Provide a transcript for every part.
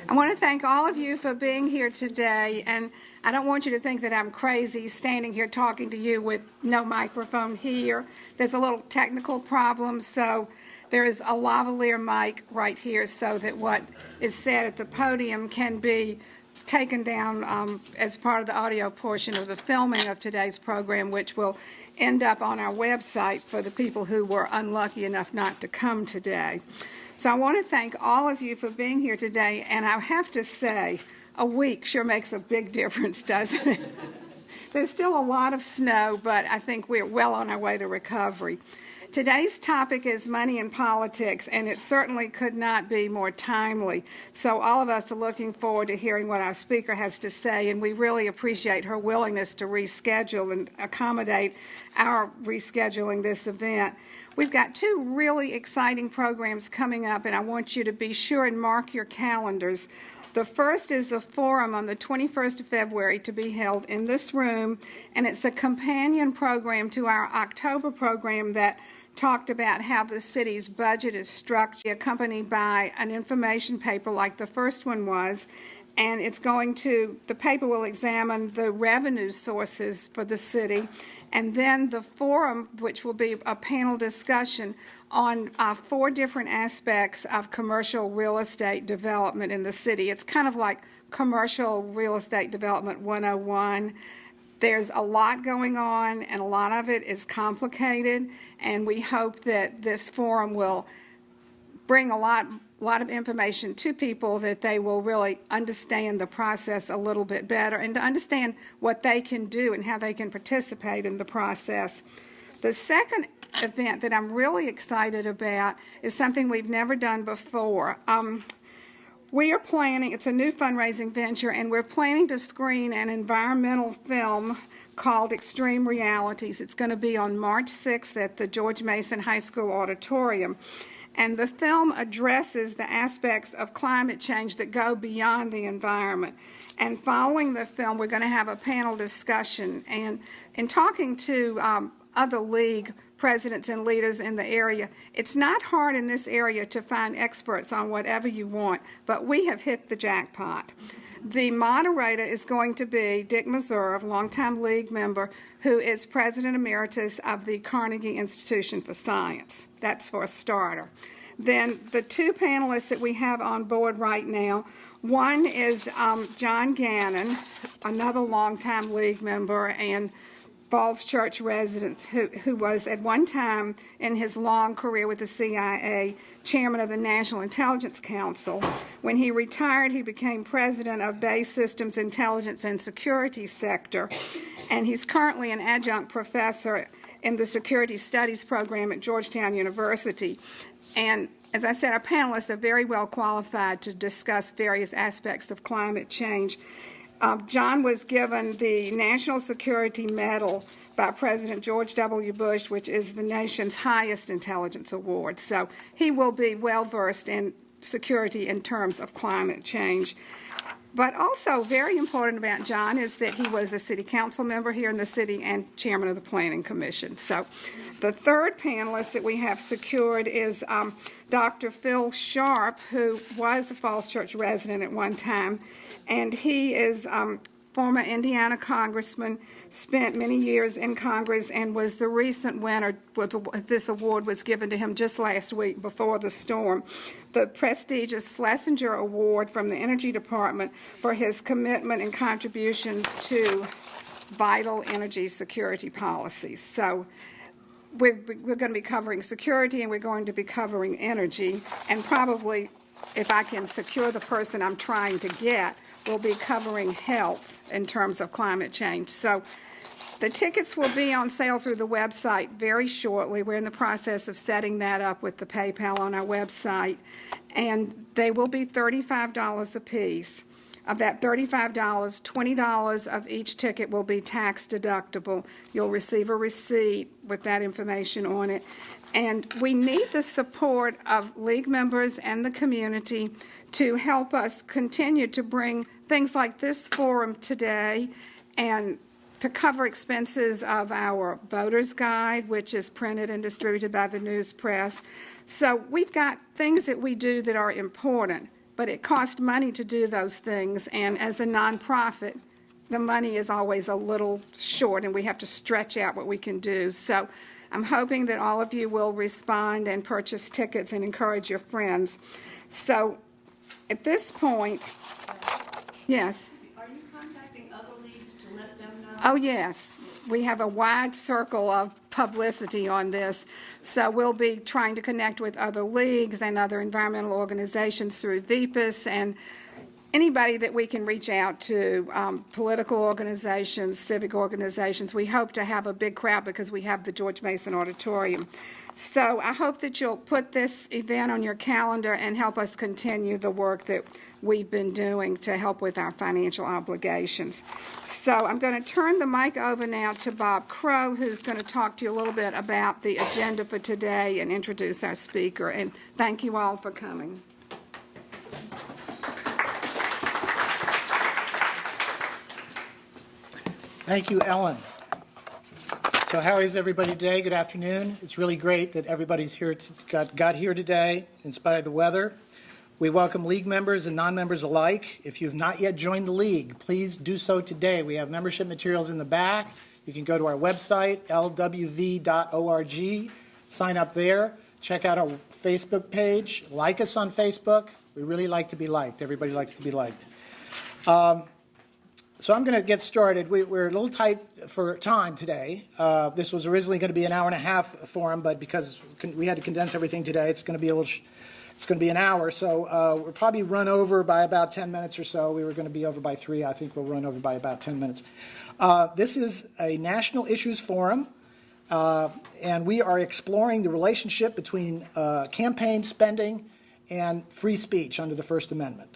I want to thank all of you for being here today, and I don't want you to think that I'm crazy standing here talking to you with no microphone here. There's a little technical problem, so there is a lavalier mic right here so that what is said at the podium can be taken down as part of the audio portion of the filming of today's program, which will end up on our website for the people who were unlucky enough not to come today. So I want to thank all of you for being here today, and I have to say, a week sure makes a big difference, doesn't it? There's still a lot of snow, but I think we're well on our way to recovery. Today's topic is money in politics, and it certainly could not be more timely. So all of us are looking forward to hearing what our speaker has to say, and we really appreciate her willingness to reschedule and accommodate our rescheduling this event. We've got two really exciting programs coming up, and I want you to be sure and mark your calendars. The first is a forum on the 21st of February to be held in this room, and it's a companion program to our October program that talked about how the city's budget is structured, accompanied by an information paper like the first one was, and the paper will examine the revenue sources for the city, and then the forum, which will be a panel discussion on 4 different aspects of commercial real estate development in the city. It's kind of like commercial real estate development 101. There's a lot going on, and a lot of it is complicated, and we hope that this forum will bring a lot of information to people that they will really understand the process a little bit better and to understand what they can do and how they can participate in the process. The second event that I'm really excited about is something we've never done before. We are planning, it's a new fundraising venture, and we're planning to screen an environmental film called Extreme Realities. It's going to be on March 6th at the George Mason High School Auditorium. And the film addresses the aspects of climate change that go beyond the environment. And following the film, we're going to have a panel discussion. And in talking to other league presidents and leaders in the area, it's not hard in this area to find experts on whatever you want, but we have hit the jackpot. The moderator is going to be Dick Meserve, longtime league member, who is president emeritus of the Carnegie Institution for Science. That's for a starter. Then the 2 panelists that we have on board right now, one is John Gannon, another longtime league member and Falls Church resident who was at one time in his long career with the CIA, chairman of the National Intelligence Council. When he retired, he became president of Bay Systems Intelligence and Security Sector, and he's currently an adjunct professor in the Security Studies program at Georgetown University. And as I said, our panelists are very well qualified to discuss various aspects of climate change. John was given the National Security Medal by President George W. Bush, which is the nation's highest intelligence award. So he will be well-versed in security in terms of climate change. But also very important about John is that he was a city council member here in the city and chairman of the Planning Commission. So the third panelist that we have secured is Dr. Phil Sharp, who was a Falls Church resident at one time, and he is former Indiana congressman, spent many years in Congress, and was the recent winner. This award was given to him just last week before the storm, the prestigious Schlesinger Award from the Energy Department for his commitment and contributions to vital energy security policies. So we're going to be covering security, and we're going to be covering energy, and probably, if I can secure the person I'm trying to get, we'll be covering health in terms of climate change. So the tickets will be on sale through the website very shortly. We're in the process of setting that up with the PayPal on our website, and they will be $35 a piece. Of that $35, $20 of each ticket will be tax deductible. You'll receive a receipt with that information on it. And we need the support of league members and the community to help us continue to bring things like this forum today and to cover expenses of our voter's guide, which is printed and distributed by the news press. So we've got things that we do that are important. but it costs money to do those things, and as a nonprofit, the money is always a little short, and we have to stretch out what we can do. So I'm hoping that all of you will respond and purchase tickets and encourage your friends. So at this point, yes? Are you contacting other leagues to let them know? Oh, yes. We have a wide circle of publicity on this. So we'll be trying to connect with other leagues and other environmental organizations through VPIS and anybody that we can reach out to, political organizations, civic organizations. We hope to have a big crowd because we have the George Mason Auditorium. So I hope that you'll put this event on your calendar and help us continue the work that we've been doing to help with our financial obligations. So I'm going to turn the mic over now to Bob Crow, who's going to talk to you a little bit about the agenda for today and introduce our speaker. And thank you all for coming. Thank you, Ellen. So how is everybody today? Good afternoon. It's really great that everybody's here, got here today in spite of the weather. We welcome league members and non-members alike. If you've not yet joined the league, please do so today. We have membership materials in the back. You can go to our website, lwv.org, sign up there, check out our Facebook page, like us on Facebook. We really like to be liked. Everybody likes to be liked. So I'm going to get started. We're a little tight for time today. This was originally going to be an hour and a half forum, but because we had to condense everything today, it's going to be it's going to be an hour. So we'll probably run over by about 10 minutes or so. We were going to be over by 3. I think we'll run over by about 10 minutes. This is a national issues forum, and we are exploring the relationship between campaign spending and free speech under the First Amendment.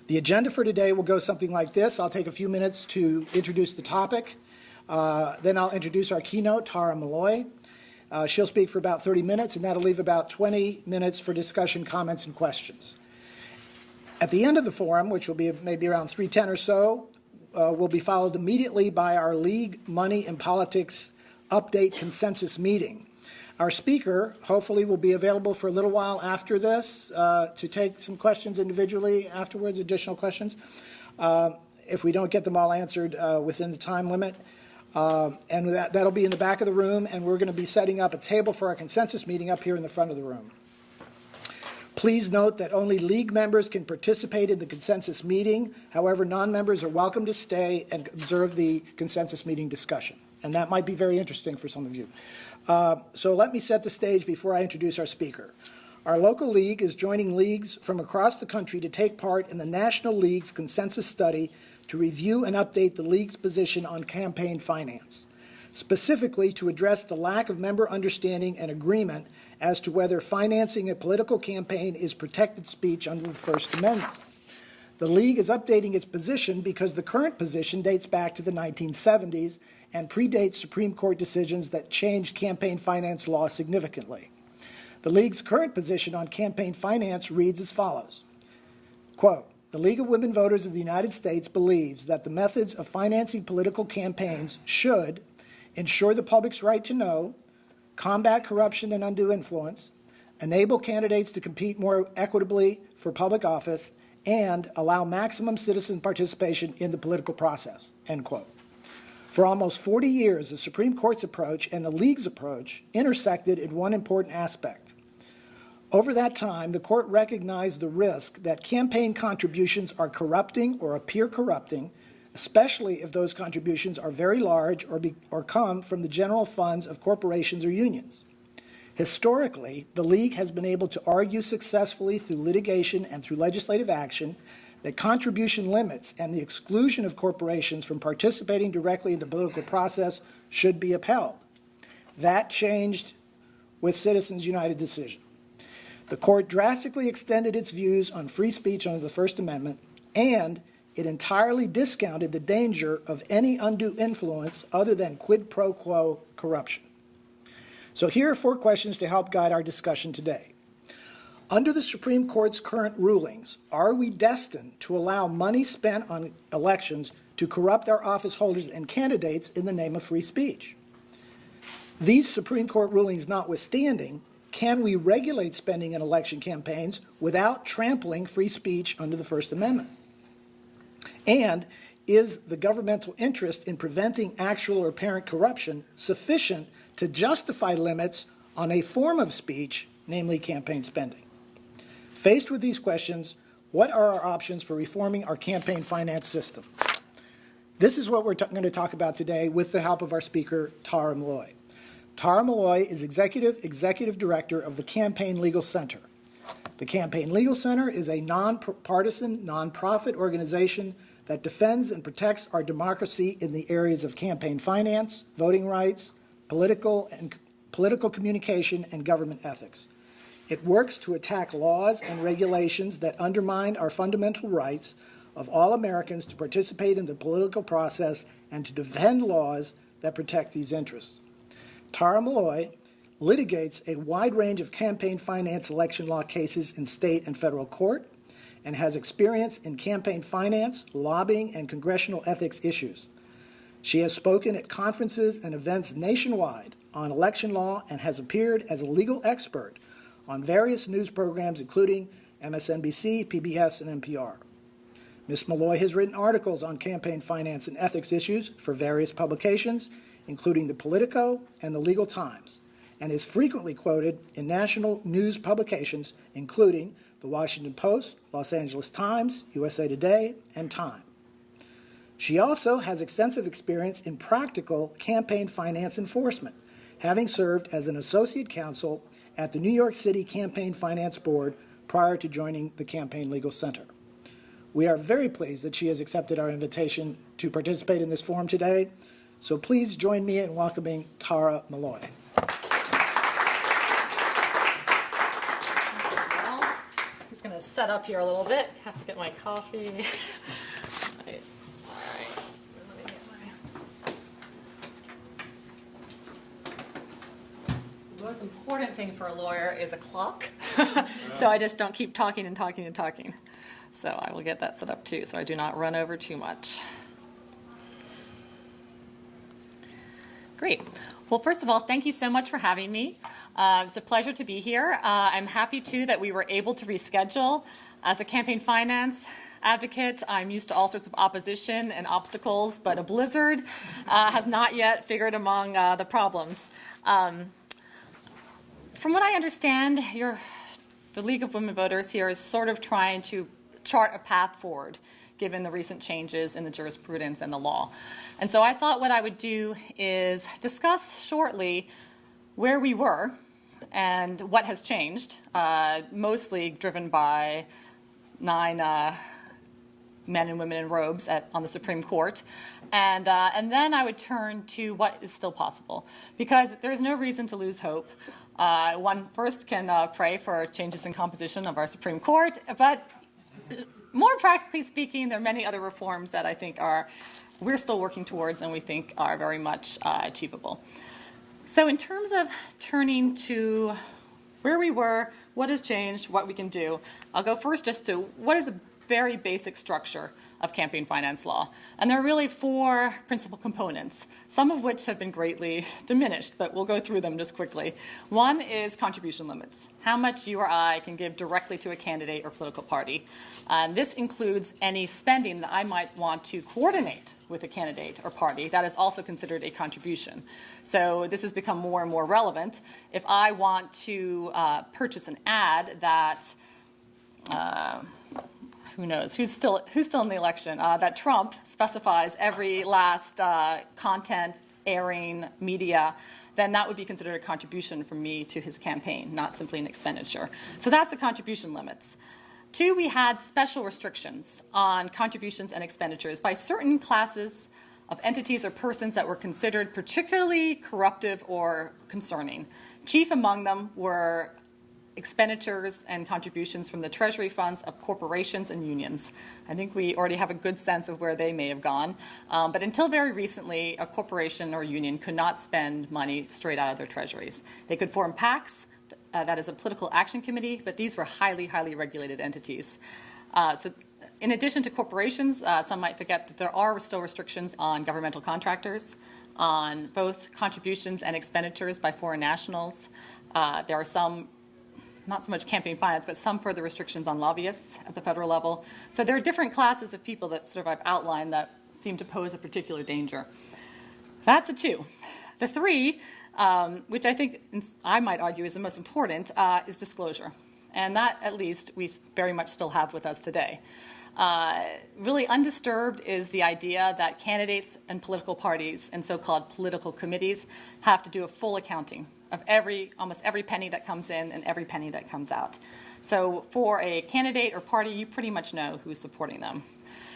The agenda for today will go something like this. I'll take a few minutes to introduce the topic. Then I'll introduce our keynote, Tara Malloy. She'll speak for about 30 minutes, and that'll leave about 20 minutes for discussion, comments, and questions. At the end of the forum, which will be maybe around 3:10 or so, will be followed immediately by our League Money and Politics Update Consensus meeting. Our speaker, hopefully, will be available for a little while after this to take some questions individually afterwards, additional questions, if we don't get them all answered within the time limit. And that'll be in the back of the room, and we're going to be setting up a table for our consensus meeting up here in the front of the room. Please note that only league members can participate in the consensus meeting. However, non-members are welcome to stay and observe the consensus meeting discussion. And that might be very interesting for some of you. So let me set the stage before I introduce our speaker. Our local league is joining leagues from across the country to take part in the National League's consensus study to review and update the league's position on campaign finance, specifically to address the lack of member understanding and agreement as to whether financing a political campaign is protected speech under the First Amendment. The league is updating its position because the current position dates back to the 1970s and predates Supreme Court decisions that changed campaign finance law significantly. The league's current position on campaign finance reads as follows. Quote, the League of Women Voters of the United States believes that the methods of financing political campaigns should ensure the public's right to know, combat corruption and undue influence, enable candidates to compete more equitably for public office, and allow maximum citizen participation in the political process, end quote. For almost 40 years, the Supreme Court's approach and the League's approach intersected in one important aspect. Over that time, the court recognized the risk that campaign contributions are corrupting or appear corrupting, especially if those contributions are very large or come from the general funds of corporations or unions. Historically, the League has been able to argue successfully through litigation and through legislative action that contribution limits and the exclusion of corporations from participating directly in the political process should be upheld. That changed with Citizens United decision. The court drastically extended its views on free speech under the First Amendment, and it entirely discounted the danger of any undue influence other than quid pro quo corruption. So here are 4 questions to help guide our discussion today. Under the Supreme Court's current rulings, are we destined to allow money spent on elections to corrupt our office holders and candidates in the name of free speech? These Supreme Court rulings notwithstanding, can we regulate spending in election campaigns without trampling free speech under the First Amendment? And is the governmental interest in preventing actual or apparent corruption sufficient to justify limits on a form of speech, namely campaign spending? Faced with these questions, what are our options for reforming our campaign finance system? This is what we're going to talk about today with the help of our speaker, Tara Malloy. Tara Malloy is Executive Director of the Campaign Legal Center. The Campaign Legal Center is a nonpartisan, nonprofit organization that defends and protects our democracy in the areas of campaign finance, voting rights, political communication, and government ethics. It works to attack laws and regulations that undermine our fundamental rights of all Americans to participate in the political process and to defend laws that protect these interests. Tara Malloy litigates a wide range of campaign finance election law cases in state and federal court and has experience in campaign finance, lobbying, and congressional ethics issues. She has spoken at conferences and events nationwide on election law and has appeared as a legal expert on various news programs including MSNBC, PBS, and NPR. Ms. Malloy has written articles on campaign finance and ethics issues for various publications, including the Politico and the Legal Times, and is frequently quoted in national news publications, including the Washington Post, Los Angeles Times, USA Today, and Time. She also has extensive experience in practical campaign finance enforcement, having served as an associate counsel at the New York City Campaign Finance Board prior to joining the Campaign Legal Center. We are very pleased that she has accepted our invitation to participate in this forum today, so please join me in welcoming Tara Malloy. I'm just going to set up here a little bit. Have to get my coffee. All right. Let me get the most important thing for a lawyer is a clock. So I just don't keep talking and talking and talking. So I will get that set up too, so I do not run over too much. Great. Well, first of all, thank you so much for having me. It's a pleasure to be here. I'm happy, too, that we were able to reschedule. As a campaign finance advocate, I'm used to all sorts of opposition and obstacles, but a blizzard has not yet figured among the problems. From what I understand, the League of Women Voters here is sort of trying to chart a path forward, given the recent changes in the jurisprudence and the law. And so I thought what I would do is discuss shortly where we were and what has changed, mostly driven by 9 men and women in robes on the Supreme Court. And then I would turn to what is still possible, because there's no reason to lose hope. One first can pray for changes in composition of our Supreme Court, but more practically speaking, there are many other reforms that I think we're still working towards and we think are very much achievable. So in terms of turning to where we were, what has changed, what we can do, I'll go first just to what is the very basic structure of campaign finance law. And there are really 4 principal components, some of which have been greatly diminished, but we'll go through them just quickly. One is contribution limits, how much you or I can give directly to a candidate or political party. And this includes any spending that I might want to coordinate with a candidate or party. That is also considered a contribution. So this has become more and more relevant. If I want to purchase an ad that who knows, who's still in the election, that Trump specifies every last content airing media, then that would be considered a contribution from me to his campaign, not simply an expenditure. So that's the contribution limits. 2, we had special restrictions on contributions and expenditures by certain classes of entities or persons that were considered particularly corruptive or concerning. Chief among them were expenditures and contributions from the treasury funds of corporations and unions. I think we already have a good sense of where they may have gone. But until very recently, a corporation or union could not spend money straight out of their treasuries. They could form PACs, that is a political action committee, but these were highly, highly regulated entities. So in addition to corporations, some might forget that there are still restrictions on governmental contractors, on both contributions and expenditures by foreign nationals, There are some, not so much campaign finance, but some further restrictions on lobbyists at the federal level. So there are different classes of people that sort of I've outlined that seem to pose a particular danger. That's a 2. The 3, which I think I might argue is the most important, is disclosure. And that, at least, we very much still have with us today. Really undisturbed is the idea that candidates and political parties and so-called political committees have to do a full accounting of almost every penny that comes in and every penny that comes out. So for a candidate or party, you pretty much know who's supporting them.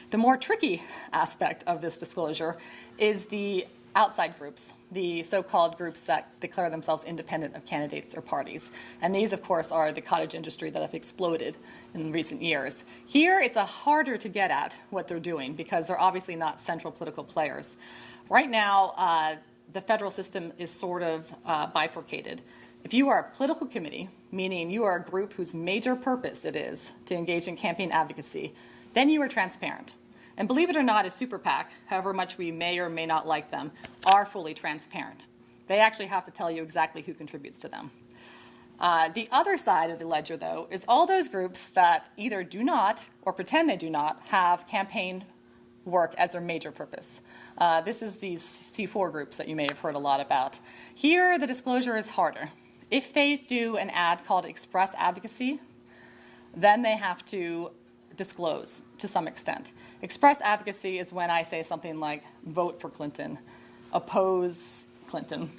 The more tricky aspect of this disclosure is the outside groups, the so-called groups that declare themselves independent of candidates or parties. And these, of course, are the cottage industry that have exploded in recent years. Here, it's harder to get at what they're doing because they're obviously not central political players. Right now, the federal system is sort of bifurcated. If you are a political committee, meaning you are a group whose major purpose it is to engage in campaign advocacy, then you are transparent. And believe it or not, a super PAC, however much we may or may not like them, are fully transparent. They actually have to tell you exactly who contributes to them. The other side of the ledger, though, is all those groups that either do not or pretend they do not have campaign work as their major purpose. This is these C4 groups that you may have heard a lot about. Here, the disclosure is harder. If they do an ad called Express Advocacy, then they have to disclose to some extent. Express advocacy is when I say something like vote for Clinton, oppose Clinton,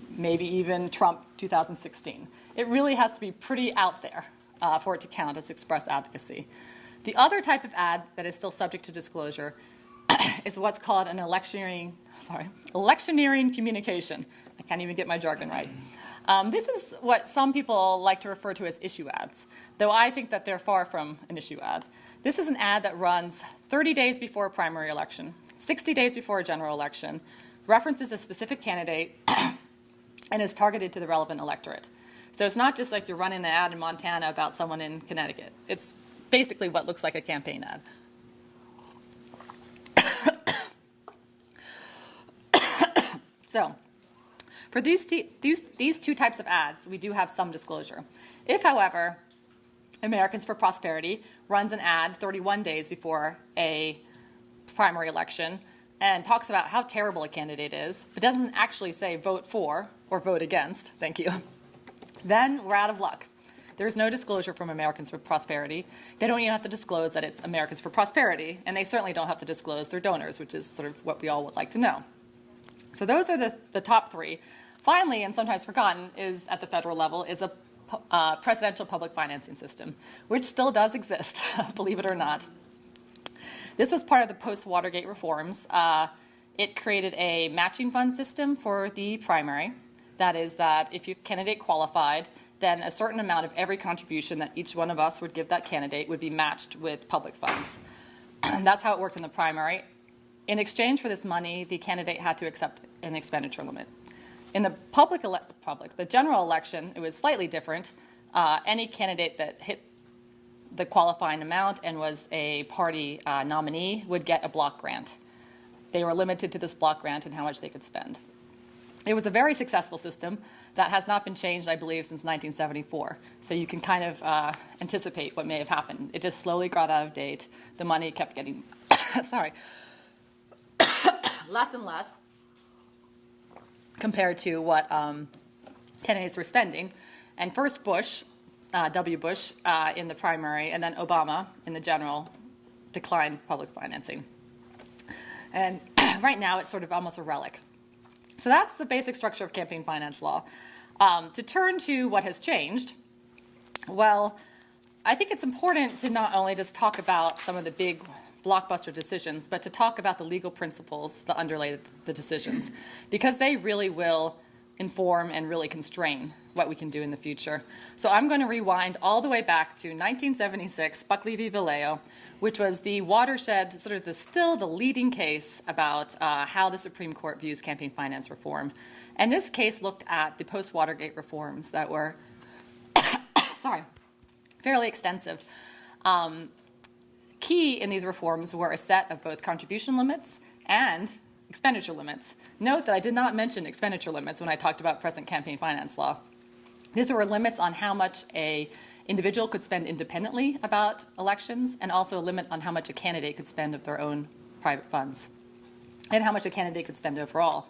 maybe even Trump 2016. It really has to be pretty out there for it to count as express advocacy. The other type of ad that is still subject to disclosure is what's called an electioneering communication. I can't even get my jargon right. This is what some people like to refer to as issue ads, though I think that they're far from an issue ad. This is an ad that runs 30 days before a primary election, 60 days before a general election, references a specific candidate, and is targeted to the relevant electorate. So it's not just like you're running an ad in Montana about someone in Connecticut. It's basically what looks like a campaign ad. So, for these two types of ads, we do have some disclosure. If, however, Americans for Prosperity runs an ad 31 days before a primary election and talks about how terrible a candidate is, but doesn't actually say vote for or vote against, thank you, then we're out of luck. There's no disclosure from Americans for Prosperity. They don't even have to disclose that it's Americans for Prosperity, and they certainly don't have to disclose their donors, which is sort of what we all would like to know. So those are the top 3. Finally, and sometimes forgotten, is at the federal level, is a presidential public financing system, which still does exist, believe it or not. This was part of the post-Watergate reforms. It created a matching fund system for the primary. That is that if your candidate qualified, then a certain amount of every contribution that each one of us would give that candidate would be matched with public funds. That's how it worked in the primary. In exchange for this money, the candidate had to accept an expenditure limit. In the the general election, it was slightly different. Any candidate that hit the qualifying amount and was a party nominee would get a block grant. They were limited to this block grant and how much they could spend. It was a very successful system that has not been changed, I believe, since 1974. So you can kind of anticipate what may have happened. It just slowly got out of date. The money kept getting, less and less compared to what candidates were spending. And first Bush, W. Bush, in the primary, and then Obama in the general declined public financing. And right now it's sort of almost a relic. So that's the basic structure of campaign finance law. To turn to what has changed, well, I think it's important to not only just talk about some of the big blockbuster decisions, but to talk about the legal principles that underlay the decisions, because they really will inform and really constrain what we can do in the future. So I'm going to rewind all the way back to 1976, Buckley v. Vallejo, which was the watershed, sort of still the leading case about how the Supreme Court views campaign finance reform. And this case looked at the post-Watergate reforms that were, fairly extensive. Key in these reforms were a set of both contribution limits and expenditure limits. Note that I did not mention expenditure limits when I talked about present campaign finance law. These were limits on how much a individual could spend independently about elections, and also a limit on how much a candidate could spend of their own private funds, and how much a candidate could spend overall.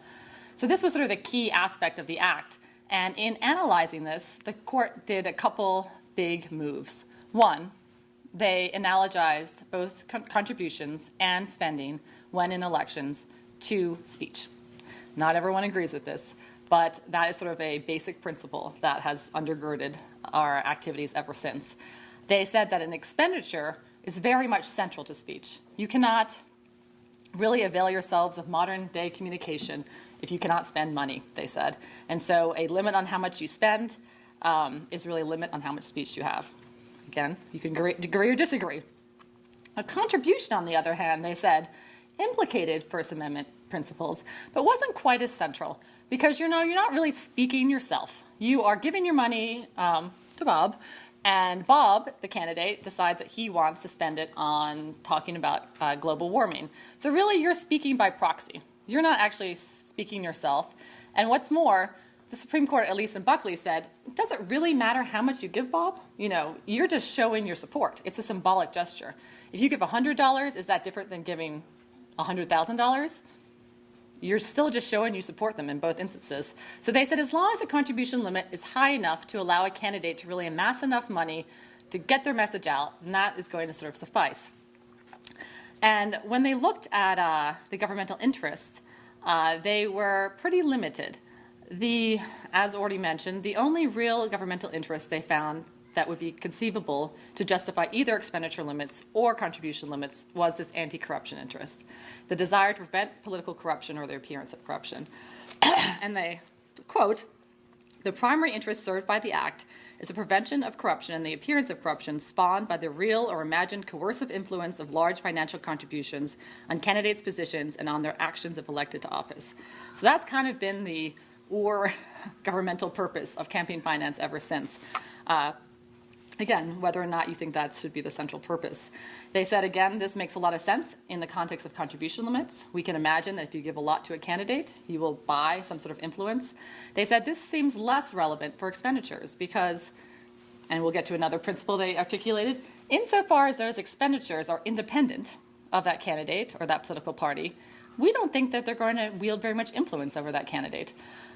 So this was sort of the key aspect of the act. And in analyzing this, the court did a couple big moves. One, they analogized both contributions and spending when in elections to speech. Not everyone agrees with this, but that is sort of a basic principle that has undergirded our activities ever since. They said that an expenditure is very much central to speech. You cannot really avail yourselves of modern day communication if you cannot spend money, they said. And so a limit on how much you spend is really a limit on how much speech you have. Again, you can agree or disagree. A contribution, on the other hand, they said, implicated First Amendment principles, but wasn't quite as central because you're not really speaking yourself. You are giving your money to Bob, and Bob, the candidate, decides that he wants to spend it on talking about global warming. So really, you're speaking by proxy. You're not actually speaking yourself. And what's more, the Supreme Court, at least in Buckley, said, does it really matter how much you give Bob? You're just showing your support. It's a symbolic gesture. If you give $100, is that different than giving $100,000? You're still just showing you support them in both instances. So they said as long as the contribution limit is high enough to allow a candidate to really amass enough money to get their message out, then that is going to sort of suffice. And when they looked at the governmental interests, they were pretty limited. As already mentioned, the only real governmental interest they found that would be conceivable to justify either expenditure limits or contribution limits was this anti-corruption interest, the desire to prevent political corruption or the appearance of corruption. And they, quote, the primary interest served by the Act is the prevention of corruption and the appearance of corruption spawned by the real or imagined coercive influence of large financial contributions on candidates' positions and on their actions if elected to office. So that's kind of been the governmental purpose of campaign finance ever since. Again, whether or not you think that should be the central purpose. They said, again, this makes a lot of sense in the context of contribution limits. We can imagine that if you give a lot to a candidate, he will buy some sort of influence. They said this seems less relevant for expenditures because, and we'll get to another principle they articulated, insofar as those expenditures are independent of that candidate or that political party, we don't think that they're going to wield very much influence over that candidate.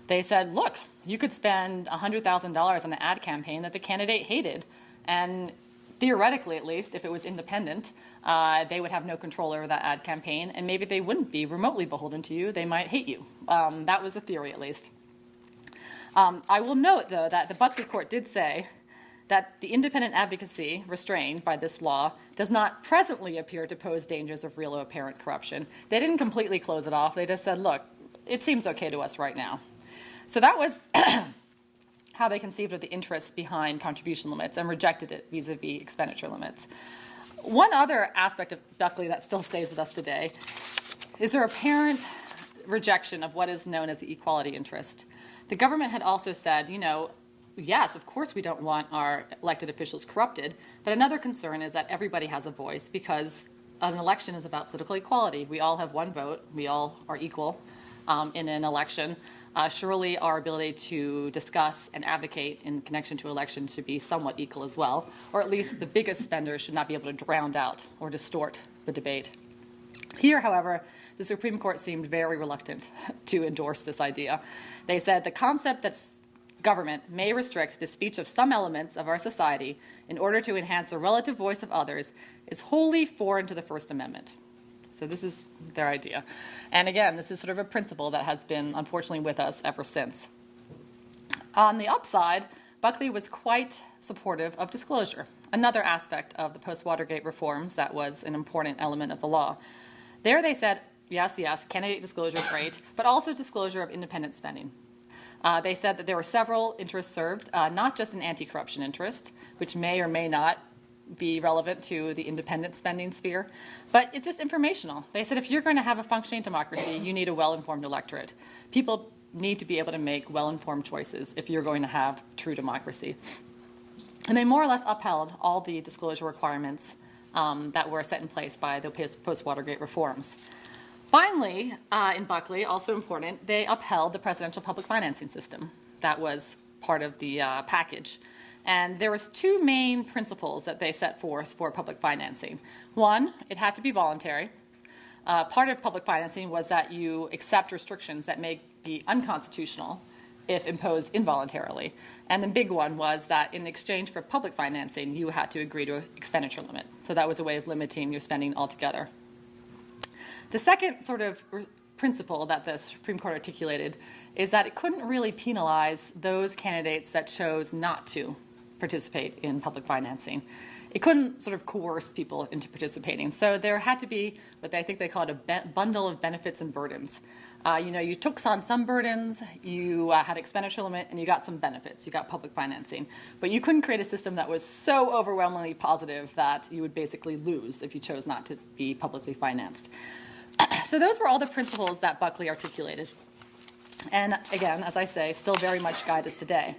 They said, look, you could spend $100,000 on an ad campaign that the candidate hated, and theoretically, at least, if it was independent, they would have no control over that ad campaign, and maybe they wouldn't be remotely beholden to you. They might hate you. That was a theory, at least. I will note, though, that the Buckley Court did say that the independent advocacy restrained by this law does not presently appear to pose dangers of real or apparent corruption. They didn't completely close it off. They just said, look, it seems okay to us right now. So that was how they conceived of the interests behind contribution limits and rejected it vis-a-vis expenditure limits. One other aspect of Buckley that still stays with us today is their apparent rejection of what is known as the equality interest. The government had also said, yes, of course we don't want our elected officials corrupted, but another concern is that everybody has a voice because an election is about political equality. We all have one vote. We all are equal in an election. Surely our ability to discuss and advocate in connection to elections should be somewhat equal as well, or at least the biggest spenders should not be able to drown out or distort the debate. Here, however, the Supreme Court seemed very reluctant to endorse this idea. They said the concept that government may restrict the speech of some elements of our society in order to enhance the relative voice of others is wholly foreign to the First Amendment. So this is their idea. And again, this is sort of a principle that has been, unfortunately, with us ever since. On the upside, Buckley was quite supportive of disclosure, another aspect of the post-Watergate reforms that was an important element of the law. There they said, yes, candidate disclosure, great, but also disclosure of independent spending. They said that there were several interests served, not just an anti-corruption interest, which may or may not be relevant to the independent spending sphere, but it's just informational. They said if you're going to have a functioning democracy, you need a well-informed electorate. People need to be able to make well-informed choices if you're going to have true democracy. And they more or less upheld all the disclosure requirements that were set in place by the post-Watergate reforms. Finally, in Buckley, also important, they upheld the presidential public financing system that was part of the package. And there was two main principles that they set forth for public financing. One, it had to be voluntary. Part of public financing was that you accept restrictions that may be unconstitutional if imposed involuntarily. And the big one was that in exchange for public financing, you had to agree to an expenditure limit. So that was a way of limiting your spending altogether. The second sort of principle that the Supreme Court articulated is that it couldn't really penalize those candidates that chose not to participate in public financing. It couldn't sort of coerce people into participating. So there had to be what I think they called a bundle of benefits and burdens. You took on some burdens, you had expenditure limit, and you got some benefits. You got public financing. But you couldn't create a system that was so overwhelmingly positive that you would basically lose if you chose not to be publicly financed. So those were all the principles that Buckley articulated. And again, as I say, still very much guide us today.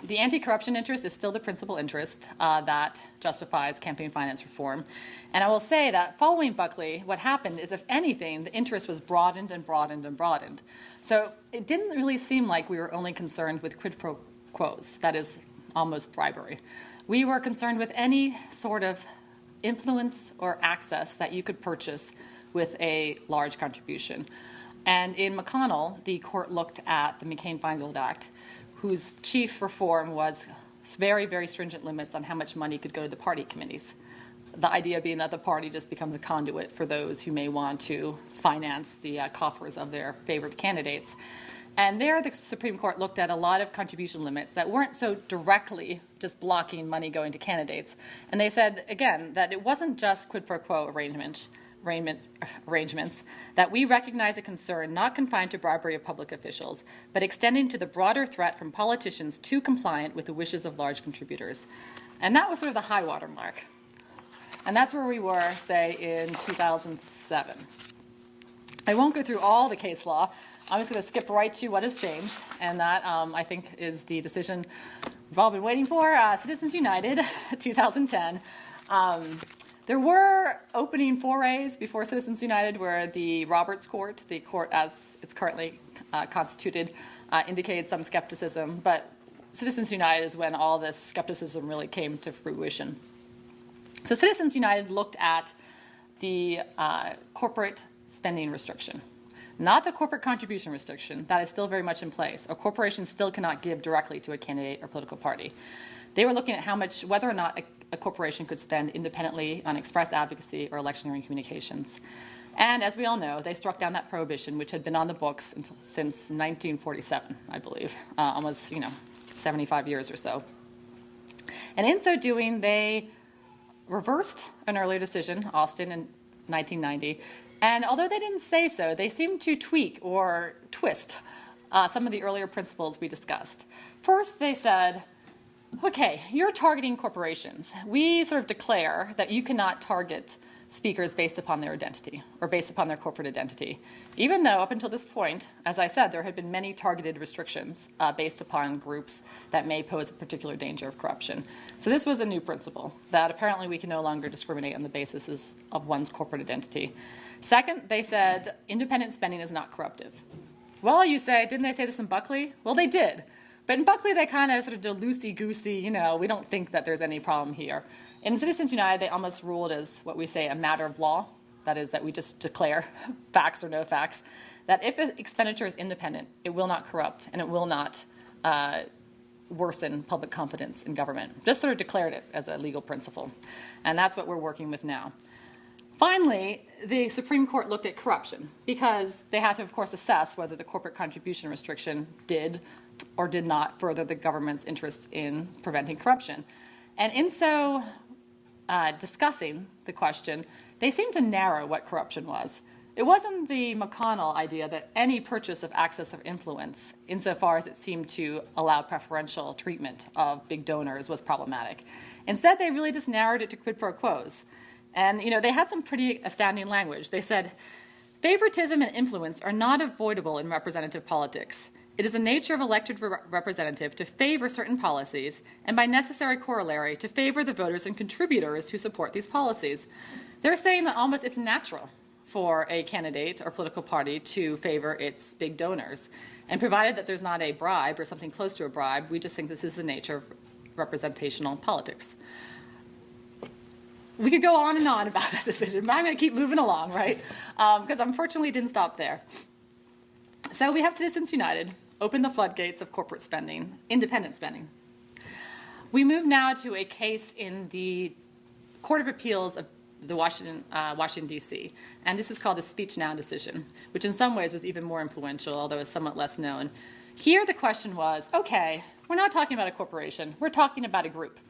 The anti-corruption interest is still the principal interest that justifies campaign finance reform. And I will say that following Buckley, what happened is, if anything, the interest was broadened and broadened and broadened. So it didn't really seem like we were only concerned with quid pro quos, that is, almost bribery. We were concerned with any sort of influence or access that you could purchase with a large contribution. And in McConnell, the court looked at the McCain-Feingold Act, whose chief reform was very, very stringent limits on how much money could go to the party committees. The idea being that the party just becomes a conduit for those who may want to finance the coffers of their favorite candidates. And there, the Supreme Court looked at a lot of contribution limits that weren't so directly just blocking money going to candidates. And they said, again, that it wasn't just quid pro quo arrangements, that we recognize a concern not confined to bribery of public officials, but extending to the broader threat from politicians too compliant with the wishes of large contributors. And that was sort of the high water mark. And that's where we were, say, in 2007. I won't go through all the case law. I'm just going to skip right to what has changed, and that, I think, is the decision we've all been waiting for, Citizens United, 2010. There were opening forays before Citizens United where the Roberts Court, the court as it's currently constituted, indicated some skepticism. But Citizens United is when all this skepticism really came to fruition. So Citizens United looked at the corporate spending restriction, not the corporate contribution restriction. That is still very much in place. A corporation still cannot give directly to a candidate or political party. They were looking at how much, whether or not a corporation could spend independently on express advocacy or electioneering communications. And as we all know, they struck down that prohibition, which had been on the books since 1947, I believe, almost 75 years or so. And in so doing, they reversed an earlier decision, Austin in 1990. And although they didn't say so, they seemed to tweak or twist some of the earlier principles we discussed. First, they said, okay, you're targeting corporations. We sort of declare that you cannot target speakers based upon their identity or based upon their corporate identity, even though up until this point, as I said, there had been many targeted restrictions based upon groups that may pose a particular danger of corruption. So this was a new principle, that apparently we can no longer discriminate on the basis of one's corporate identity. Second, they said independent spending is not corruptive. Well, you say, didn't they say this in Buckley? Well, they did. But in Buckley, they kind of sort of did loosey-goosey, we don't think that there's any problem here. In Citizens United, they almost ruled as what we say a matter of law. That is, that we just declare, facts or no facts, that if an expenditure is independent, it will not corrupt and it will not worsen public confidence in government. Just sort of declared it as a legal principle. And that's what we're working with now. Finally, the Supreme Court looked at corruption because they had to, of course, assess whether the corporate contribution restriction did or did not further the government's interest in preventing corruption. And in so discussing the question, they seemed to narrow what corruption was. It wasn't the McConnell idea that any purchase of access or influence, insofar as it seemed to allow preferential treatment of big donors, was problematic. Instead, they really just narrowed it to quid pro quos. And, they had some pretty astounding language. They said, favoritism and influence are not avoidable in representative politics. It is the nature of elected representative to favor certain policies, and by necessary corollary, to favor the voters and contributors who support these policies. They're saying that almost it's natural for a candidate or political party to favor its big donors. And provided that there's not a bribe or something close to a bribe, we just think this is the nature of representational politics. We could go on and on about that decision, but I'm going to keep moving along, right? Because unfortunately it didn't stop there. So we have Citizens United open the floodgates of corporate spending, independent spending. We move now to a case in the Court of Appeals of the Washington, D.C., and this is called the Speech Now decision, which in some ways was even more influential, although it's somewhat less known. Here the question was, okay, we're not talking about a corporation, we're talking about a group.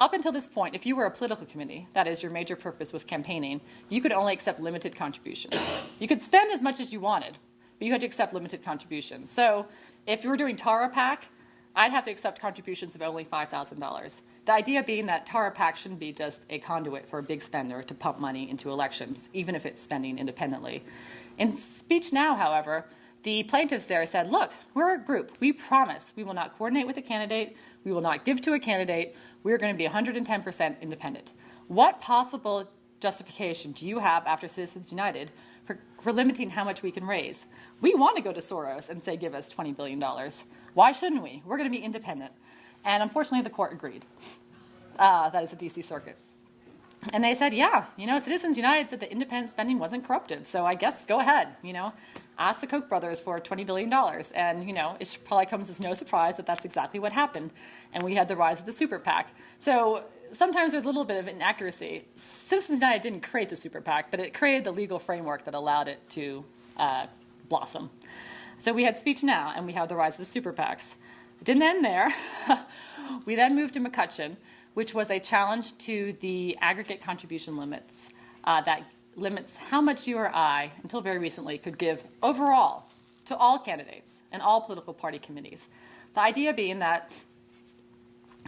Up until this point, if you were a political committee, that is, your major purpose was campaigning, you could only accept limited contributions. You could spend as much as you wanted, but you had to accept limited contributions. So if you were doing Tara PAC, I'd have to accept contributions of only $5,000. The idea being that Tara PAC shouldn't be just a conduit for a big spender to pump money into elections, even if it's spending independently. In Speech Now, however, the plaintiffs there said, look, we're a group. We promise we will not coordinate with a candidate. We will not give to a candidate. We're going to be 110% independent. What possible justification do you have after Citizens United for limiting how much we can raise? We want to go to Soros and say, give us $20 billion. Why shouldn't we? We're going to be independent. And unfortunately, the court agreed. That is the D.C. Circuit. And they said, yeah, Citizens United said that independent spending wasn't corruptive, so I guess go ahead, ask the Koch brothers for $20 billion. And, it probably comes as no surprise that that's exactly what happened. And we had the rise of the super PAC. So sometimes there's a little bit of inaccuracy. Citizens United didn't create the super PAC, but it created the legal framework that allowed it to blossom. So we had Speech Now, and we have the rise of the super PACs. It didn't end there. We then moved to McCutcheon, which was a challenge to the aggregate contribution limits that limits how much you or I, until very recently, could give overall to all candidates and all political party committees. The idea being that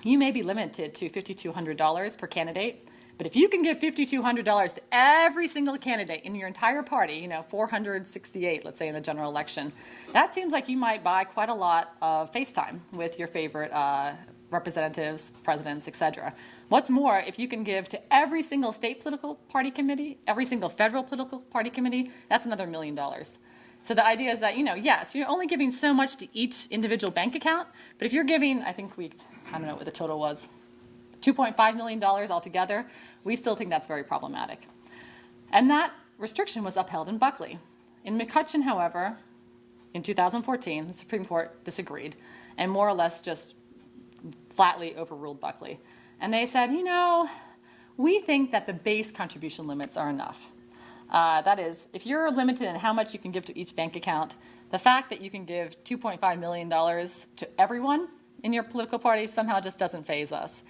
you may be limited to $5,200 per candidate, but if you can give $5,200 to every single candidate in your entire party, 468, let's say, in the general election, that seems like you might buy quite a lot of face time with your favorite representatives, presidents, etc. What's more, if you can give to every single state political party committee, every single federal political party committee, that's another $1 million. So the idea is that, yes, you're only giving so much to each individual bank account, but if you're giving, I don't know what the total was, $2.5 million altogether, we still think that's very problematic. And that restriction was upheld in Buckley. In McCutcheon, however, in 2014, the Supreme Court disagreed and more or less just flatly overruled Buckley. And they said, we think that the base contribution limits are enough. That is, if you're limited in how much you can give to each bank account, the fact that you can give $2.5 million to everyone in your political party somehow just doesn't faze us.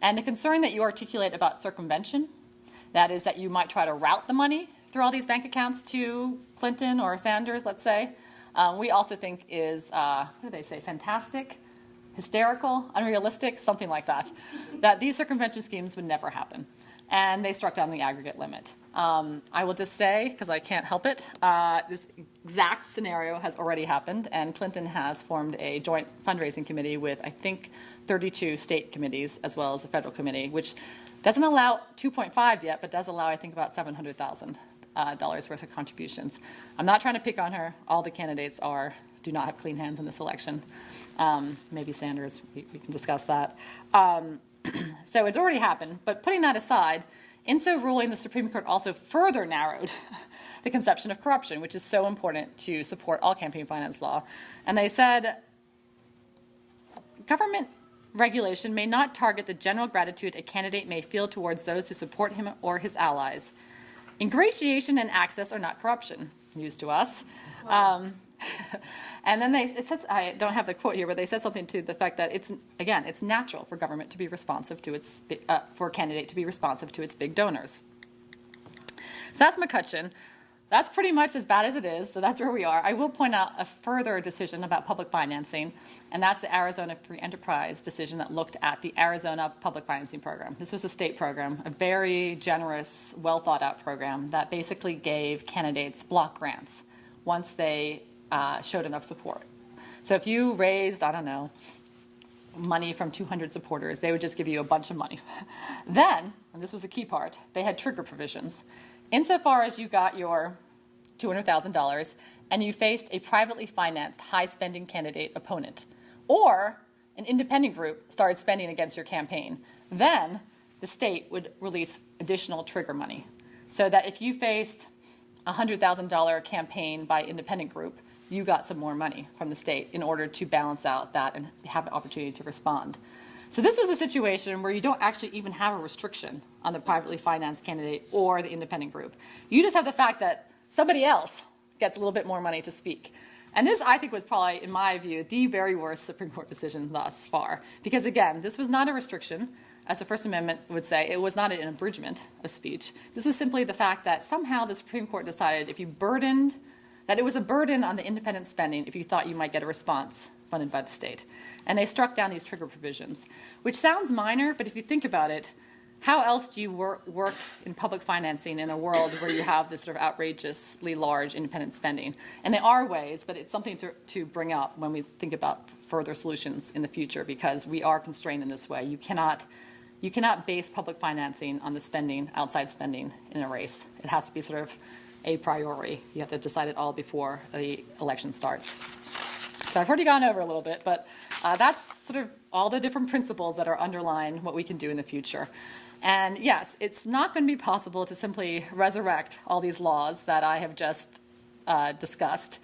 And the concern that you articulate about circumvention, that is that you might try to route the money through all these bank accounts to Clinton or Sanders, let's say, we also think is, fantastic, hysterical, unrealistic, something like that, that these circumvention schemes would never happen. And they struck down the aggregate limit. I will just say, because I can't help it, this exact scenario has already happened, and Clinton has formed a joint fundraising committee with, I think, 32 state committees, as well as a federal committee, which doesn't allow 2.5 yet, but does allow, I think, about $700,000 worth of contributions. I'm not trying to pick on her. All the candidates do not have clean hands in this election. Maybe Sanders, we can discuss that. So it's already happened, but putting that aside, in so ruling, the Supreme Court also further narrowed the conception of corruption, which is so important to support all campaign finance law. And they said, government regulation may not target the general gratitude a candidate may feel towards those who support him or his allies. Ingratiation and access are not corruption, news to us. And then it says, I don't have the quote here, but they said something to the fact that it's natural for government to be responsive to for a candidate to be responsive to its big donors. So that's McCutcheon. That's pretty much as bad as it is, so that's where we are. I will point out a further decision about public financing, and that's the Arizona Free Enterprise decision that looked at the Arizona Public Financing Program. This was a state program, a very generous, well-thought-out program that basically gave candidates block grants once they showed enough support. So if you raised, money from 200 supporters, they would just give you a bunch of money. Then, and this was a key part, they had trigger provisions. insofar as you got your $200,000 and you faced a privately financed high-spending candidate opponent, or an independent group started spending against your campaign, then the state would release additional trigger money. So that if you faced a $100,000 campaign by independent group, you got some more money from the state in order to balance out that and have an opportunity to respond. So this is a situation where you don't actually even have a restriction on the privately financed candidate or the independent group. You just have the fact that somebody else gets a little bit more money to speak. And this, I think, was probably, in my view, the very worst Supreme Court decision thus far. Because, again, this was not a restriction, as the First Amendment would say. It was not an abridgment of speech. This was simply the fact that somehow the Supreme Court decided that it was a burden on the independent spending if you thought you might get a response funded by the state. And they struck down these trigger provisions, which sounds minor, but if you think about it, how else do you work in public financing in a world where you have this sort of outrageously large independent spending? And there are ways, but it's something to bring up when we think about further solutions in the future, because we are constrained in this way. You cannot base public financing on the spending, outside spending, in a race. It has to be sort of a priori. You have to decide it all before the election starts. So I've already gone over a little bit, but that's sort of all the different principles that are underlying what we can do in the future. And yes, it's not going to be possible to simply resurrect all these laws that I have just discussed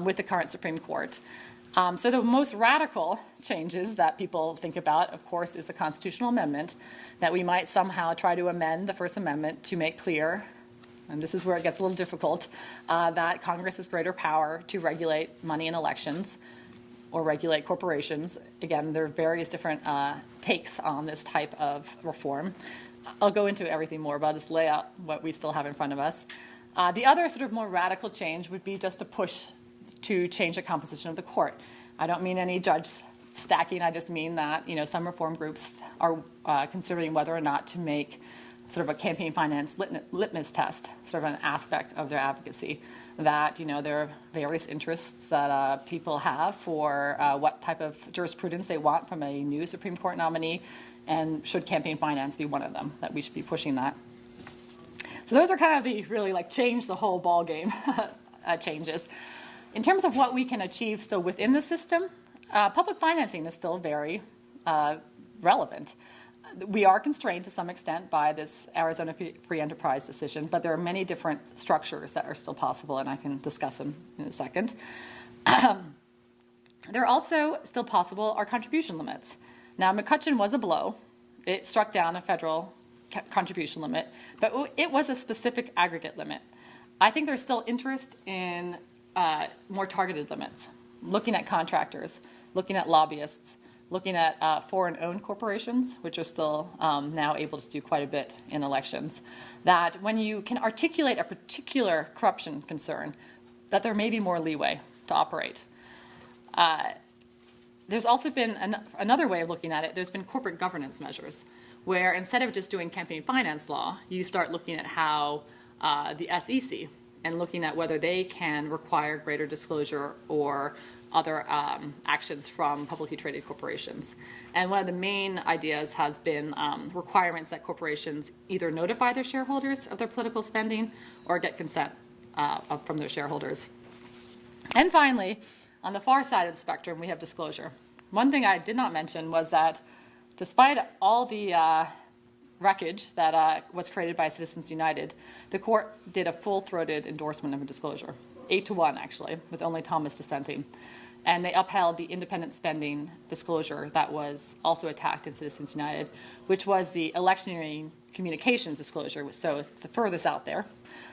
with the current Supreme Court. So the most radical changes that people think about, of course, is the constitutional amendment, that we might somehow try to amend the First Amendment to make clear, and this is where it gets a little difficult, that Congress has greater power to regulate money in elections or regulate corporations. Again, there are various different takes on this type of reform. I'll go into everything more, but I'll just lay out what we still have in front of us. The other sort of more radical change would be just to push to change the composition of the court. I don't mean any judge stacking. I just mean that some reform groups are considering whether or not to make sort of a campaign finance litmus test, sort of an aspect of their advocacy, that there are various interests that people have for what type of jurisprudence they want from a new Supreme Court nominee, and should campaign finance be one of them, that we should be pushing that. So those are kind of the really change the whole ball game changes. In terms of what we can achieve still within the system, public financing is still very relevant. We are constrained to some extent by this Arizona Free Enterprise decision, but there are many different structures that are still possible, and I can discuss them in a second. There are also still possible are contribution limits. Now, McCutcheon was a blow. It struck down a federal contribution limit, but it was a specific aggregate limit. I think there's still interest in more targeted limits, looking at contractors, looking at lobbyists, looking at foreign-owned corporations, which are still now able to do quite a bit in elections, that when you can articulate a particular corruption concern, that there may be more leeway to operate. There's also been another way of looking at it. There's been corporate governance measures, where instead of just doing campaign finance law, you start looking at how the SEC and looking at whether they can require greater disclosure or other actions from publicly traded corporations. And one of the main ideas has been requirements that corporations either notify their shareholders of their political spending or get consent from their shareholders. And finally, on the far side of the spectrum, we have disclosure. One thing I did not mention was that despite all the wreckage that was created by Citizens United, the court did a full-throated endorsement of a disclosure, 8-1 actually, with only Thomas dissenting. And they upheld the independent spending disclosure that was also attacked in Citizens United, which was the electioneering communications disclosure, so the furthest out there.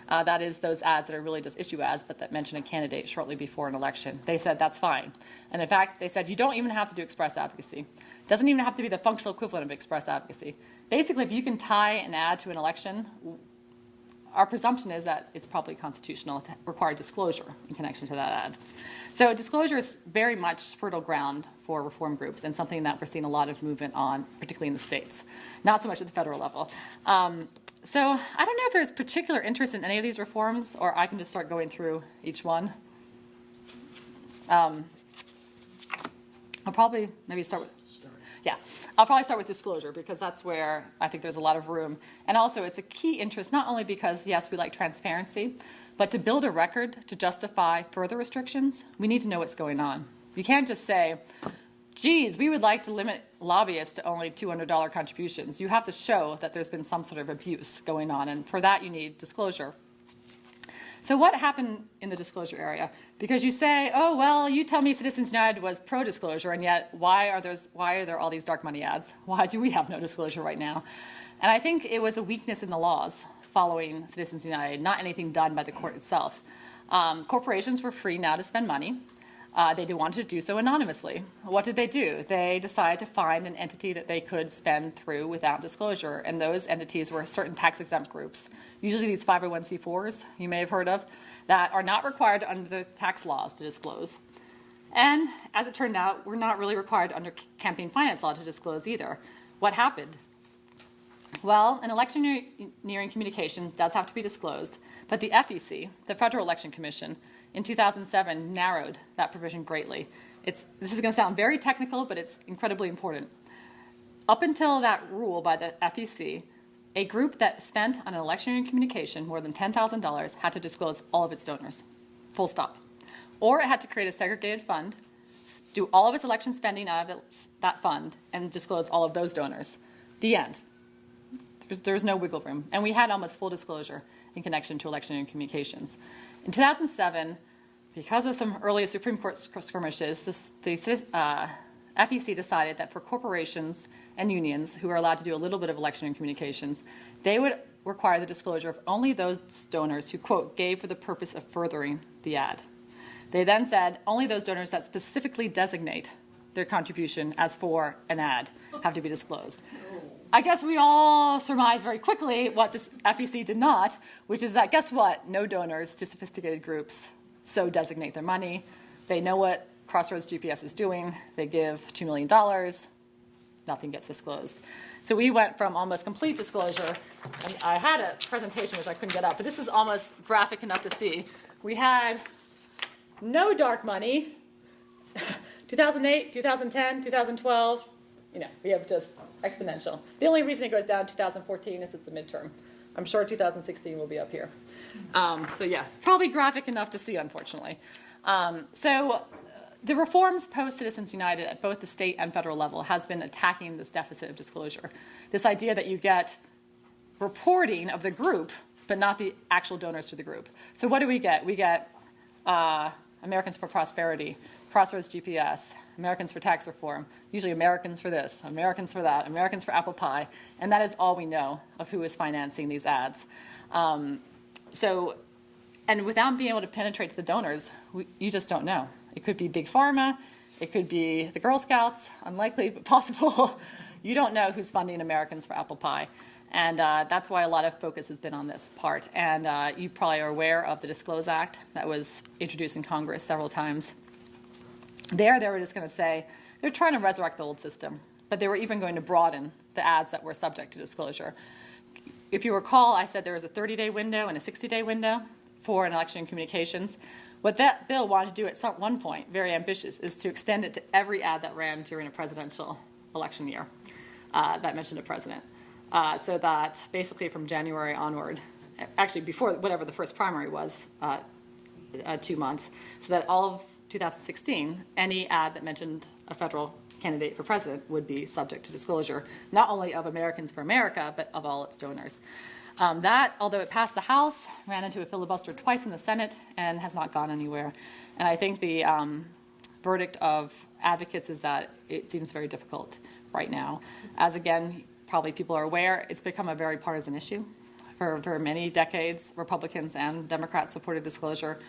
That is those ads that are really just issue ads, but that mention a candidate shortly before an election. They said that's fine. And in fact, they said you don't even have to do express advocacy. It doesn't even have to be the functional equivalent of express advocacy. Basically, if you can tie an ad to an election, our presumption is that it's probably constitutional to require disclosure in connection to that ad. So disclosure is very much fertile ground for reform groups and something that we're seeing a lot of movement on, particularly in the states, not so much at the federal level. So I don't know if there's particular interest in any of these reforms, or I can just start going through each one. I'll probably maybe start with... Yeah, I'll probably start with disclosure because that's where I think there's a lot of room. And also, it's a key interest, not only because, yes, we like transparency, but to build a record to justify further restrictions, we need to know what's going on. You can't just say, geez, we would like to limit lobbyists to only $200 contributions. You have to show that there's been some sort of abuse going on, and for that you need disclosure. So what happened in the disclosure area? Because you say, oh, well, you tell me Citizens United was pro-disclosure, and yet why are there all these dark money ads? Why do we have no disclosure right now? And I think it was a weakness in the laws following Citizens United, not anything done by the court itself. Corporations were free now to spend money. They wanted to do so anonymously. What did they do? They decided to find an entity that they could spend through without disclosure, and those entities were certain tax-exempt groups, usually these 501c4s you may have heard of, that are not required under the tax laws to disclose. And as it turned out, we're not really required under campaign finance law to disclose either. What happened? Well, an electioneering communication does have to be disclosed, but the FEC, the Federal Election Commission, in 2007 narrowed that provision greatly. This is going to sound very technical, but it's incredibly important. Up until that rule by the FEC, a group that spent on an electioneering communication more than $10,000 had to disclose all of its donors, full stop. Or it had to create a segregated fund, do all of its election spending out of that fund, and disclose all of those donors. The end. There's no wiggle room. And we had almost full disclosure in connection to electioneering communications. In 2007, because of some early Supreme Court skirmishes, the FEC decided that for corporations and unions who are allowed to do a little bit of electioneering communications, they would require the disclosure of only those donors who, quote, gave for the purpose of furthering the ad. They then said only those donors that specifically designate their contribution as for an ad have to be disclosed. I guess we all surmise very quickly what this FEC did not, which is that, guess what? No donors to sophisticated groups so designate their money. They know what Crossroads GPS is doing. They give $2 million. Nothing gets disclosed. So we went from almost complete disclosure, and I had a presentation which I couldn't get up, but this is almost graphic enough to see. We had no dark money, 2008, 2010, 2012, we have just exponential. The only reason it goes down in 2014 is it's a midterm. I'm sure 2016 will be up here. So yeah, probably graphic enough to see, unfortunately. So the reforms post-Citizens United at both the state and federal level has been attacking this deficit of disclosure. This idea that you get reporting of the group, but not the actual donors to the group. So what do we get? We get Americans for Prosperity, Crossroads GPS, Americans for Tax Reform, usually Americans for this, Americans for that, Americans for Apple Pie, and that is all we know of who is financing these ads. And without being able to penetrate to the donors, you just don't know. It could be Big Pharma, it could be the Girl Scouts, unlikely but possible. You don't know who's funding Americans for Apple Pie. And that's why a lot of focus has been on this part. And you probably are aware of the Disclose Act that was introduced in Congress several times. They were just going to say, they're trying to resurrect the old system, but they were even going to broaden the ads that were subject to disclosure. If you recall, I said there was a 30-day window and a 60-day window for an election in communications. What that bill wanted to do at one point, very ambitious, is to extend it to every ad that ran during a presidential election year that mentioned a president. So that basically from January onward, actually before whatever the first primary was, 2 months, so that all of 2016, any ad that mentioned a federal candidate for president would be subject to disclosure, not only of Americans for America, but of all its donors. That, although it passed the House, ran into a filibuster twice in the Senate and has not gone anywhere. And I think the verdict of advocates is that it seems very difficult right now. As again, probably people are aware, it's become a very partisan issue. For many decades, Republicans and Democrats supported disclosure.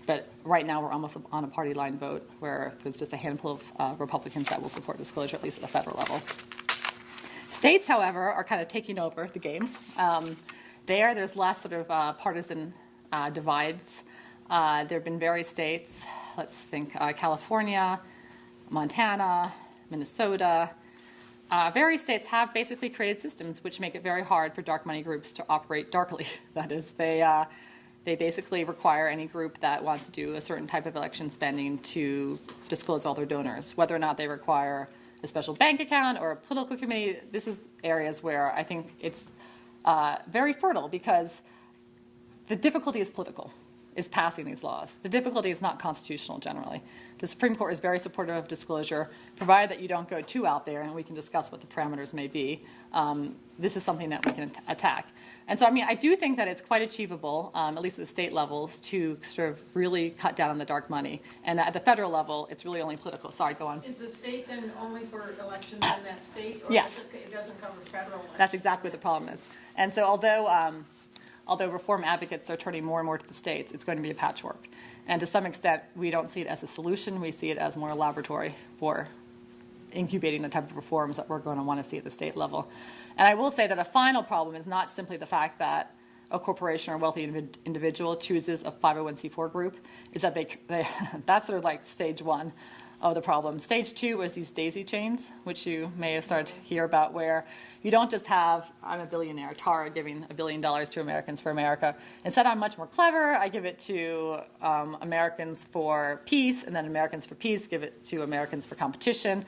But right now, we're almost on a party line vote where there's just a handful of Republicans that will support disclosure, at least at the federal level. States, however, are kind of taking over the game. There's less sort of partisan divides. There have been various states, let's think California, Montana, Minnesota. Various states have basically created systems which make it very hard for dark money groups to operate darkly. That is, they basically require any group that wants to do a certain type of election spending to disclose all their donors. Whether or not they require a special bank account or a political committee, this is areas where I think it's very fertile because the difficulty is political, is passing these laws. The difficulty is not constitutional generally. The Supreme Court is very supportive of disclosure, provided that you don't go too out there, and we can discuss what the parameters may be. This is something that we can attack. And so, I mean, I do think that it's quite achievable, at least at the state levels, to sort of really cut down on the dark money. And at the federal level, it's really only political. Sorry, go on. Is the state then only for elections in that state? Or Yes. It doesn't cover federal elections? That's exactly what the problem is. And so although reform advocates are turning more and more to the states, it's going to be a patchwork. And to some extent, we don't see it as a solution. We see it as more a laboratory for incubating the type of reforms that we're going to want to see at the state level. And I will say that a final problem is not simply the fact that a corporation or a wealthy individual chooses a 501c4 group, is that they that's sort of like stage one of the problem. Stage two is these daisy chains, which you may have started to hear about, where you don't just have, I'm a billionaire, Tara giving $1 billion to Americans for America. Instead, I'm much more clever. I give it to Americans for Peace, and then Americans for Peace give it to Americans for Competition.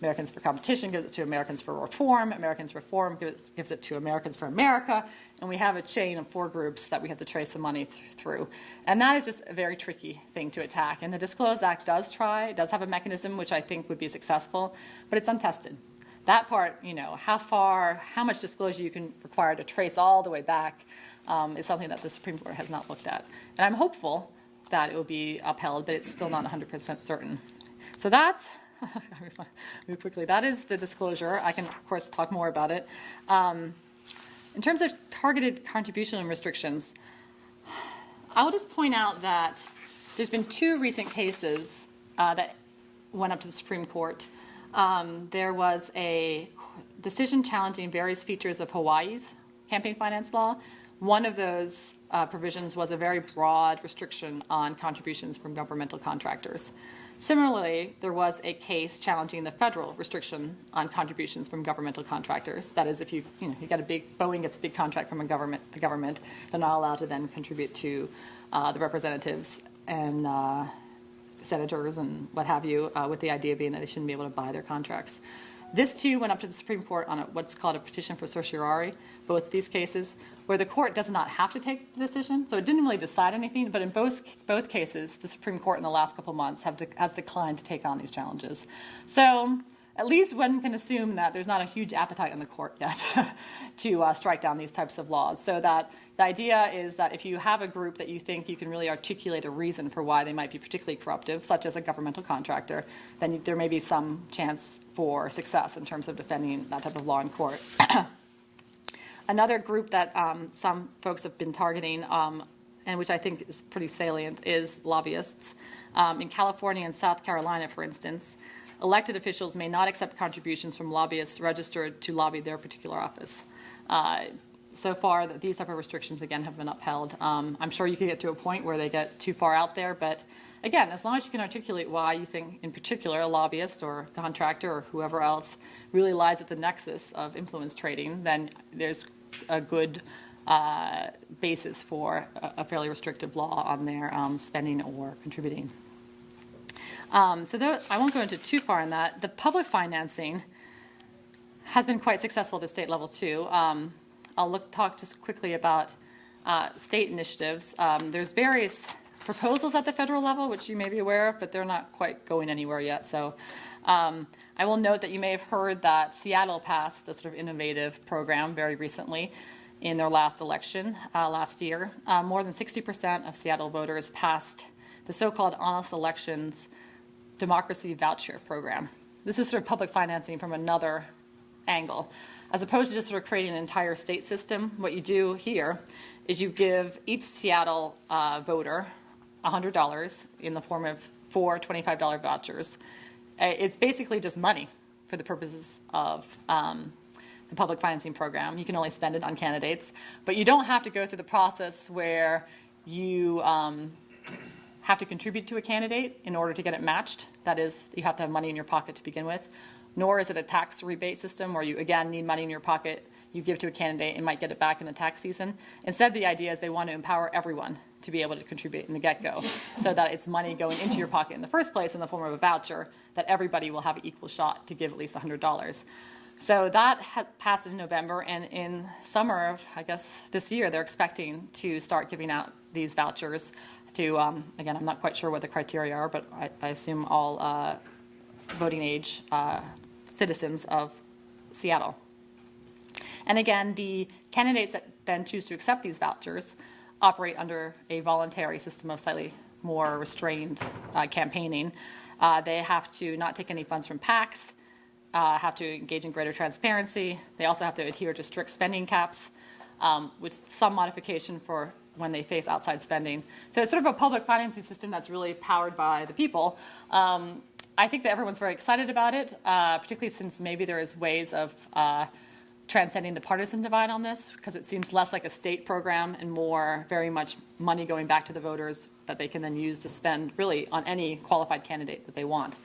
Americans for Competition gives it to Americans for Reform. Americans for Reform gives it to Americans for America. And we have a chain of 4 groups that we have to trace the money through. And that is just a very tricky thing to attack. And the Disclose Act does have a mechanism which I think would be successful, but it's untested. That part, you know, how much disclosure you can require to trace all the way back is something that the Supreme Court has not looked at. And I'm hopeful that it will be upheld, but it's still not 100% certain. So that's... move quickly. That is the disclosure. I can, of course, talk more about it. In terms of targeted contribution restrictions, I will just point out that there's been 2 recent cases that went up to the Supreme Court. There was a decision challenging various features of Hawaii's campaign finance law. One of those provisions was a very broad restriction on contributions from governmental contractors. Similarly, there was a case challenging the federal restriction on contributions from governmental contractors. That is, if Boeing gets a big contract from the government, they're not allowed to then contribute to the representatives and senators and what have you, with the idea being that they shouldn't be able to buy their contracts. This, too, went up to the Supreme Court on what's called a petition for certiorari, both these cases, where the court does not have to take the decision. So it didn't really decide anything, but in both cases, the Supreme Court in the last couple of months has declined to take on these challenges. So at least one can assume that there's not a huge appetite in the court yet to strike down these types of laws. So that the idea is that if you have a group that you think you can really articulate a reason for why they might be particularly corruptive, such as a governmental contractor, then there may be some chance for success in terms of defending that type of law in court. Another group that some folks have been targeting, and which I think is pretty salient, is lobbyists. In California and South Carolina, for instance, elected officials may not accept contributions from lobbyists registered to lobby their particular office. So far, these type of restrictions, again, have been upheld. I'm sure you could get to a point where they get too far out there, but again, as long as you can articulate why you think, in particular, a lobbyist or a contractor or whoever else really lies at the nexus of influence trading, then there's a good basis for a fairly restrictive law on their spending or contributing. I won't go into too far in that. The public financing has been quite successful at the state level, too. I'll talk just quickly about state initiatives. There's various proposals at the federal level, which you may be aware of, but they're not quite going anywhere yet. So I will note that you may have heard that Seattle passed a sort of innovative program very recently in their last election last year. More than 60% of Seattle voters passed the so-called Honest Elections Democracy Voucher Program. This is sort of public financing from another angle. As opposed to just sort of creating an entire state system, what you do here is you give each Seattle voter $100 in the form of 4 $25 vouchers. It's basically just money for the purposes of the public financing program. You can only spend it on candidates, but you don't have to go through the process where you have to contribute to a candidate in order to get it matched. That is, you have to have money in your pocket to begin with. Nor is it a tax rebate system where you, again, need money in your pocket, you give to a candidate and might get it back in the tax season. Instead, the idea is they want to empower everyone to be able to contribute in the get-go, so that it's money going into your pocket in the first place in the form of a voucher, that everybody will have an equal shot to give at least $100. So that passed in November, and in summer of, I guess, this year, they're expecting to start giving out these vouchers to, again, I'm not quite sure what the criteria are, but I assume all voting age citizens of Seattle. And again, the candidates that then choose to accept these vouchers operate under a voluntary system of slightly more restrained campaigning. They have to not take any funds from PACs, have to engage in greater transparency. They also have to adhere to strict spending caps, with some modification for when they face outside spending. So it's sort of a public financing system that's really powered by the people. I think that everyone's very excited about it, particularly since maybe there is ways of transcending the partisan divide on this, because it seems less like a state program and more very much money going back to the voters that they can then use to spend really on any qualified candidate that they want.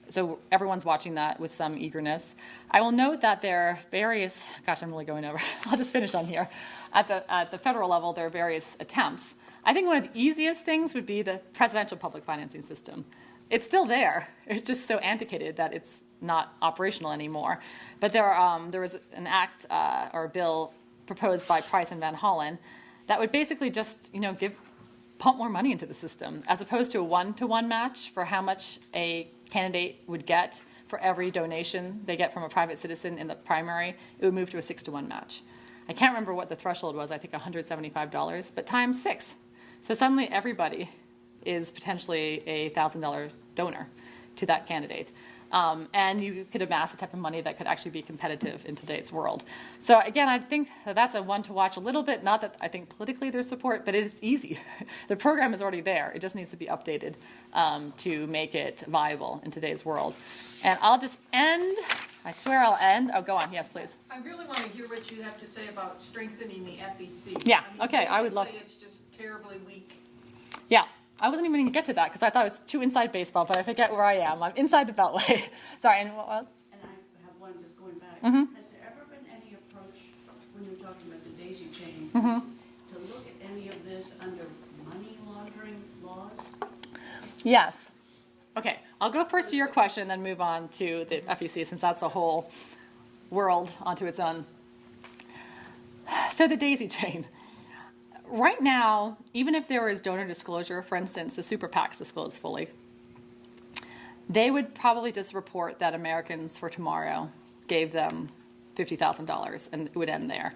So everyone's watching that with some eagerness. I will note that there are various, gosh, I'm really going over. I'll just finish on here. At the federal level, there are various attempts. I think one of the easiest things would be the presidential public financing system. It's still there. It's just so antiquated that it's not operational anymore. But there was an act or a bill proposed by Price and Van Hollen that would basically just, pump more money into the system, as opposed to a one-to-one match for how much a candidate would get for every donation they get from a private citizen in the primary. It would move to a 6-to-1 match. I can't remember what the threshold was. I think $175, but times 6. So suddenly everybody is potentially a $1,000 donor to that candidate. And you could amass the type of money that could actually be competitive in today's world. So again, I think that's a one to watch a little bit. Not that I think politically there's support, but it is easy. The program is already there. It just needs to be updated to make it viable in today's world. And I'll just end. I swear I'll end. Oh, go on. Yes, please. I really want to hear what you have to say about strengthening the FEC. Yeah, okay, I would love to. It's just terribly weak. Yeah. I wasn't even going to get to that because I thought it was too inside baseball, but I forget where I am. I'm inside the Beltway. Sorry. And And I have one just going back. Has there ever been any approach, when you're talking about the daisy chain, to look at any of this under money laundering laws? yes. Okay. I'll go first to your question, then move on to the FEC, since that's a whole world onto its own. So the daisy chain. Right now, even if there is donor disclosure, for instance, the super PACs disclose fully, they would probably just report that Americans for Tomorrow gave them $50,000 and it would end there.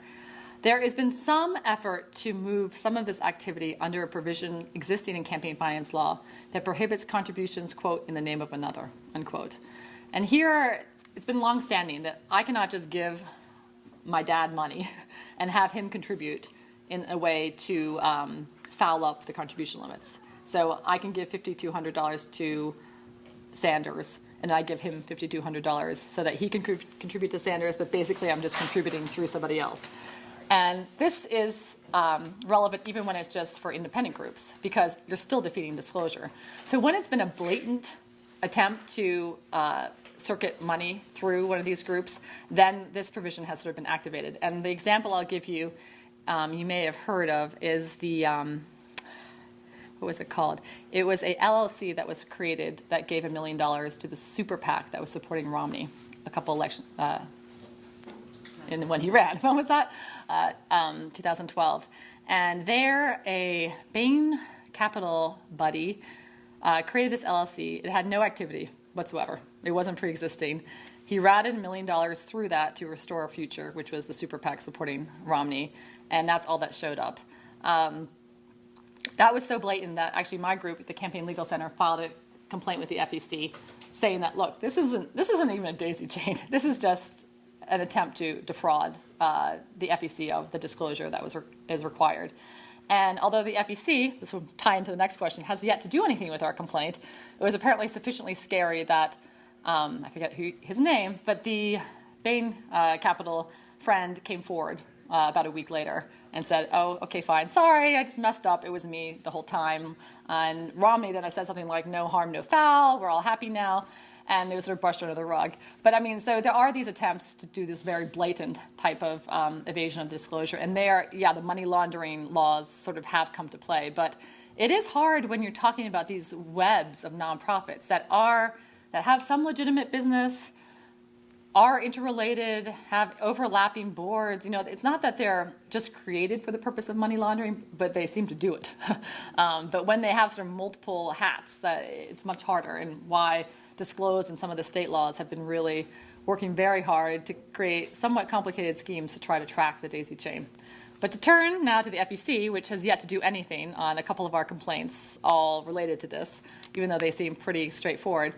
There has been some effort to move some of this activity under a provision existing in campaign finance law that prohibits contributions, quote, in the name of another, unquote. And here, it's been longstanding that I cannot just give my dad money and have him contribute in a way to foul up the contribution limits. So I can give $5,200 to Sanders, and I give him $5,200 so that he can contribute to Sanders, but basically I'm just contributing through somebody else. And this is relevant even when it's just for independent groups, because you're still defeating disclosure. So when it's been a blatant attempt to circuit money through one of these groups, then this provision has sort of been activated. And the example I'll give you, you may have heard of, is the, what was it called? It was a LLC that was created that gave $1 million to the super PAC that was supporting Romney a couple elections, when he ran. When was that? 2012. And there, a Bain Capital buddy created this LLC. It had no activity whatsoever. It wasn't pre-existing. He routed $1 million through that to Restore Our Future, which was the super PAC supporting Romney, and that's all that showed up. That was so blatant that actually my group, the Campaign Legal Center, filed a complaint with the FEC saying that, look, this isn't even a daisy chain. This is just an attempt to defraud the FEC of the disclosure that is required. And although the FEC, this will tie into the next question, has yet to do anything with our complaint, it was apparently sufficiently scary that, I forget his name, but the Bain Capital friend came forward about a week later and said, oh, okay, fine, sorry, I just messed up, it was me the whole time. And Romney then said something like, no harm, no foul, we're all happy now. and it was sort of brushed under the rug. But I mean, so there are these attempts to do this very blatant type of evasion of disclosure, and there, yeah, the money laundering laws sort of have come to play. But it is hard when you're talking about these webs of nonprofits that have some legitimate business, are interrelated, have overlapping boards. You know, it's not that they're just created for the purpose of money laundering, but they seem to do it. But when they have sort of multiple hats, that it's much harder, and why Disclose and some of the state laws have been really working very hard to create somewhat complicated schemes to try to track the daisy chain. But to turn now to the FEC, which has yet to do anything on a couple of our complaints, all related to this, even though they seem pretty straightforward.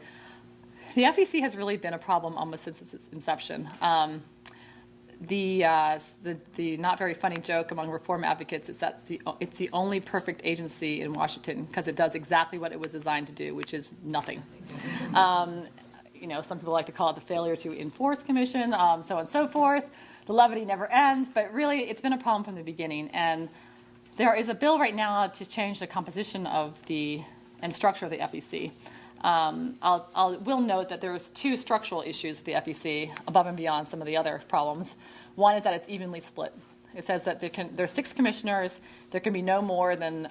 The FEC has really been a problem almost since its inception. The not very funny joke among reform advocates is that it's the only perfect agency in Washington because it does exactly what it was designed to do, which is nothing. You know, some people like to call it the failure to enforce commission, so on and so forth. The levity never ends, but really it's been a problem from the beginning. And there is a bill right now to change the composition of and structure of the FEC. We'll note that there's two structural issues with the FEC above and beyond some of the other problems. One is that it's evenly split. It says that there's 6 commissioners. There can be no more than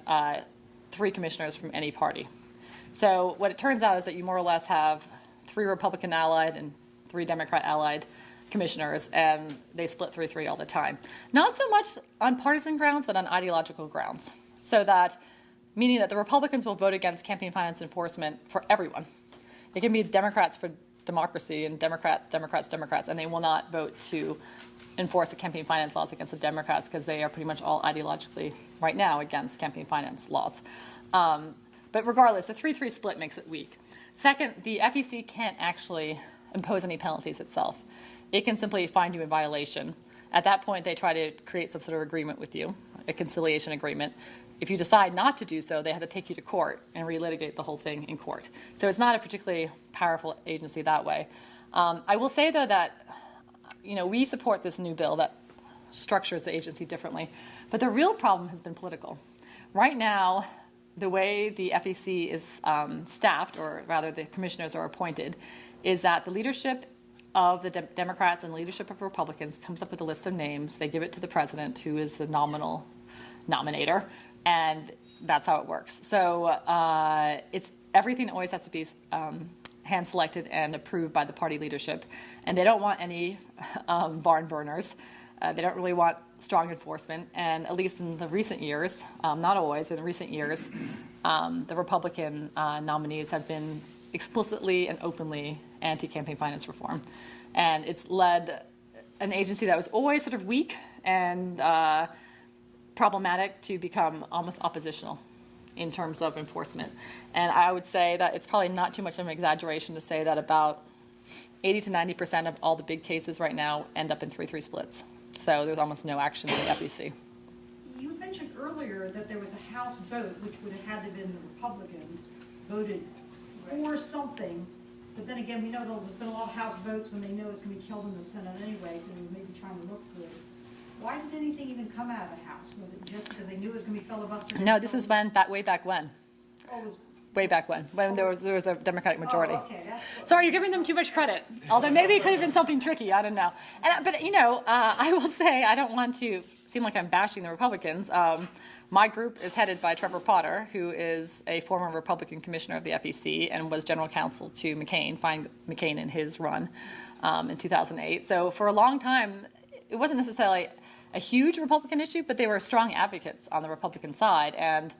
3 commissioners from any party. So what it turns out is that you more or less have 3 Republican allied and 3 Democrat allied commissioners, and they split 3-3 all the time. Not so much on partisan grounds, but on ideological grounds. So that meaning that the Republicans will vote against campaign finance enforcement for everyone. It can be Democrats for democracy and Democrats, and they will not vote to enforce the campaign finance laws against the Democrats because they are pretty much all ideologically, right now, against campaign finance laws. But regardless, the 3-3 split makes it weak. Second, the FEC can't actually impose any penalties itself. It can simply find you in violation. At that point, they try to create some sort of agreement with you, a conciliation agreement. If you decide not to do so, they have to take you to court and relitigate the whole thing in court. So it's not a particularly powerful agency that way. I will say, though, that we support this new bill that structures the agency differently. But the real problem has been political. Right now, the way the FEC is staffed, or rather the commissioners are appointed, is that the leadership of the Democrats and leadership of Republicans comes up with a list of names. They give it to the president, who is the nominal nominator, and that's how it works. So everything always has to be hand-selected and approved by the party leadership, and they don't want any barn burners. They don't really want strong enforcement, and at least in the recent years, not always, but in recent years, the Republican nominees have been explicitly and openly anti-campaign finance reform. And it's led an agency that was always sort of weak and problematic to become almost oppositional in terms of enforcement. And I would say that it's probably not too much of an exaggeration to say that about 80 to 90% of all the big cases right now end up in 3-3 splits. So there's almost no action in the FEC. You mentioned earlier that there was a House vote, which would have had to have been the Republicans, voted for something. But then again, we know there's been a lot of House votes when they know it's going to be killed in the Senate anyway, so they may be trying to look good. Why did anything even come out of the House? Was it just because they knew it was going to be filibustered? No, this is way back when. Oh, it was Way back when there was a Democratic majority. Oh, okay. Sorry, you're giving them too much credit. Although maybe it could have been something tricky. I don't know. But I will say, I don't want to seem like I'm bashing the Republicans. My group is headed by Trevor Potter, who is a former Republican commissioner of the FEC and was general counsel to McCain, find McCain in his run in 2008. So for a long time, it wasn't necessarily a huge Republican issue, but they were strong advocates on the Republican side. And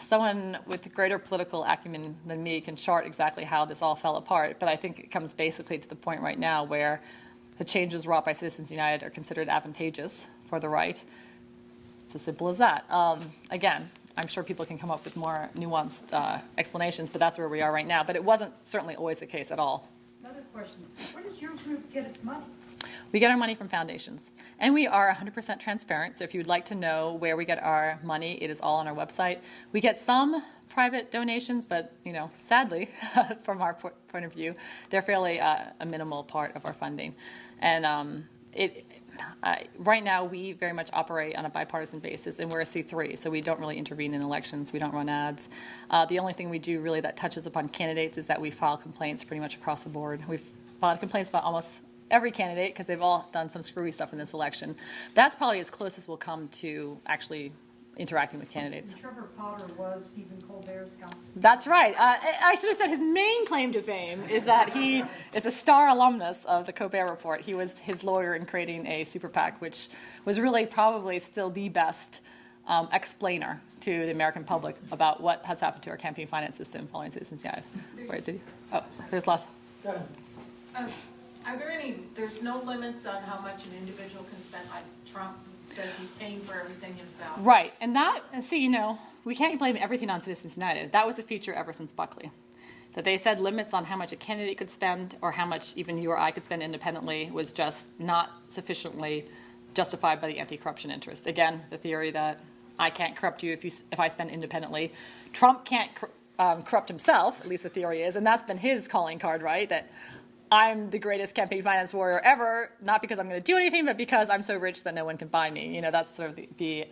someone with greater political acumen than me can chart exactly how this all fell apart. But I think it comes basically to the point right now where the changes wrought by Citizens United are considered advantageous for the right. It's as simple as that. Again, I'm sure people can come up with more nuanced explanations, but that's where we are right now. But it wasn't certainly always the case at all. Another question. Where does your group get its money? We get our money from foundations, and we are 100% transparent. So if you'd like to know where we get our money, it is all on our website. We get some private donations, but sadly, from our point of view, they're fairly a minimal part of our funding. And Right now, we very much operate on a bipartisan basis, and we're a C3, so we don't really intervene in elections. We don't run ads. The only thing we do really that touches upon candidates is that we file complaints pretty much across the board. We've filed complaints about almost every candidate because they've all done some screwy stuff in this election. That's probably as close as we'll come to actually interacting with candidates. Trevor Potter was Stephen Colbert's guy. That's right. I should have said his main claim to fame is that he is a star alumnus of the Colbert Report. He was his lawyer in creating a super PAC, which was really probably still the best explainer to the American public about what has happened to our campaign finance system following Citizens United. Wait, did you? Oh, there's lots. Go ahead. Are there there's no limits on how much an individual can spend, like Trump says he's paying for everything himself? Right, and see, we can't blame everything on Citizens United. That was a feature ever since Buckley. That they said limits on how much a candidate could spend or how much even you or I could spend independently was just not sufficiently justified by the anti-corruption interest. Again, the theory that I can't corrupt you if I spend independently. Trump can't corrupt himself, at least the theory is, and that's been his calling card, right? That I'm the greatest campaign finance warrior ever, not because I'm going to do anything, but because I'm so rich that no one can buy me. That's sort of the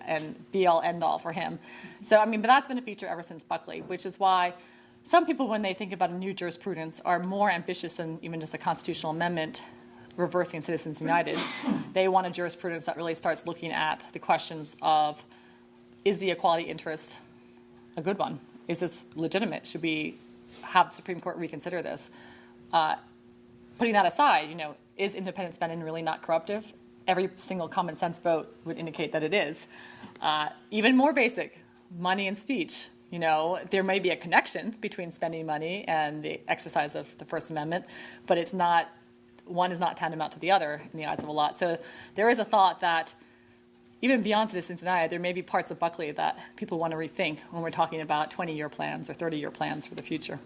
be-all, end-all for him. So, but that's been a feature ever since Buckley, which is why some people, when they think about a new jurisprudence, are more ambitious than even just a constitutional amendment reversing Citizens United. They want a jurisprudence that really starts looking at the questions of, is the equality interest a good one? Is this legitimate? Should we have the Supreme Court reconsider this? Putting that aside, is independent spending really not corruptive? Every single common sense vote would indicate that it is. Even more basic, money and speech. There may be a connection between spending money and the exercise of the First Amendment, but one is not tantamount to the other in the eyes of a lot. So there is a thought that even beyond Citizens United, there may be parts of Buckley that people want to rethink when we're talking about 20-year plans or 30-year plans for the future.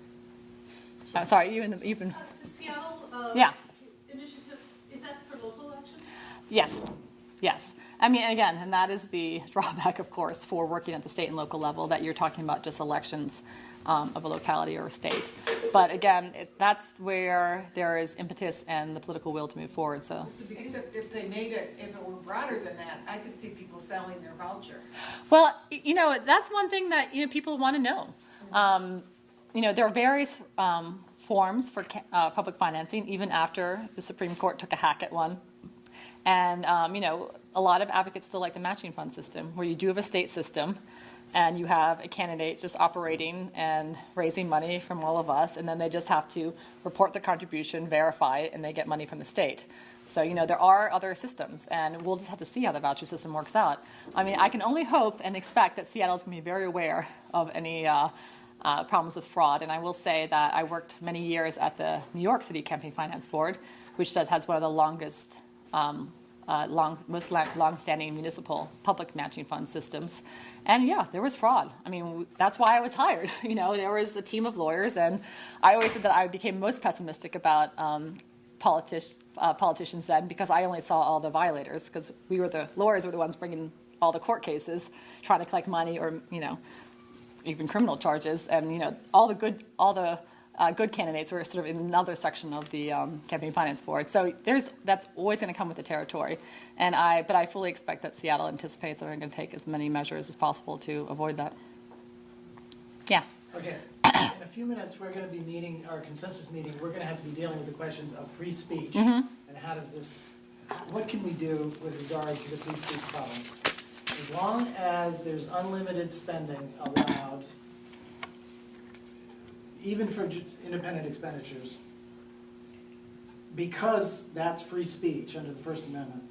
Sorry, you've been. The Seattle initiative, is that for local election? Yes. Again, and that is the drawback, of course, for working at the state and local level, that you're talking about just elections of a locality or a state. But again, that's where there is impetus and the political will to move forward. So, Except if they made it, if it were broader than that, I could see people selling their voucher. well, that's one thing that people want to know. There are various forms for public financing, even after the Supreme Court took a hack at one. And, a lot of advocates still like the matching fund system, where you do have a state system, and you have a candidate just operating and raising money from all of us, and then they just have to report the contribution, verify it, and they get money from the state. So, there are other systems, and we'll just have to see how the voucher system works out. I can only hope and expect that Seattle is going to be very aware of any problems with fraud. And I will say that I worked many years at the New York City Campaign Finance Board, which has one of the longest, most long-standing municipal public matching fund systems. And yeah, there was fraud. That's why I was hired. There was a team of lawyers, and I always said that I became most pessimistic about politicians then, because I only saw all the violators, because the lawyers were the ones bringing all the court cases, trying to collect money or, even criminal charges, and all the good candidates were sort of in another section of the campaign finance board. So that's always going to come with the territory, but I fully expect that Seattle anticipates that we're going to take as many measures as possible to avoid that. Yeah. Okay. In a few minutes, we're going to be meeting our consensus meeting. We're going to have to be dealing with the questions of free speech and what can we do with regard to the free speech problem. As long as there's unlimited spending allowed, even for independent expenditures, because that's free speech under the First Amendment,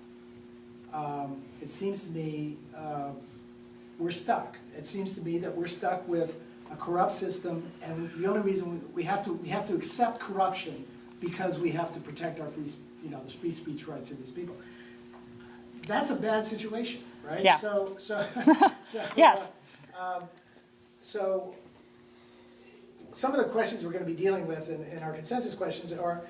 it seems to me we're stuck. It seems to me that we're stuck with a corrupt system, and the only reason we have to accept corruption because we have to protect our the free speech rights of these people. That's a bad situation, right? Yeah. So Yes. So some of the questions we're going to be dealing with in our consensus questions are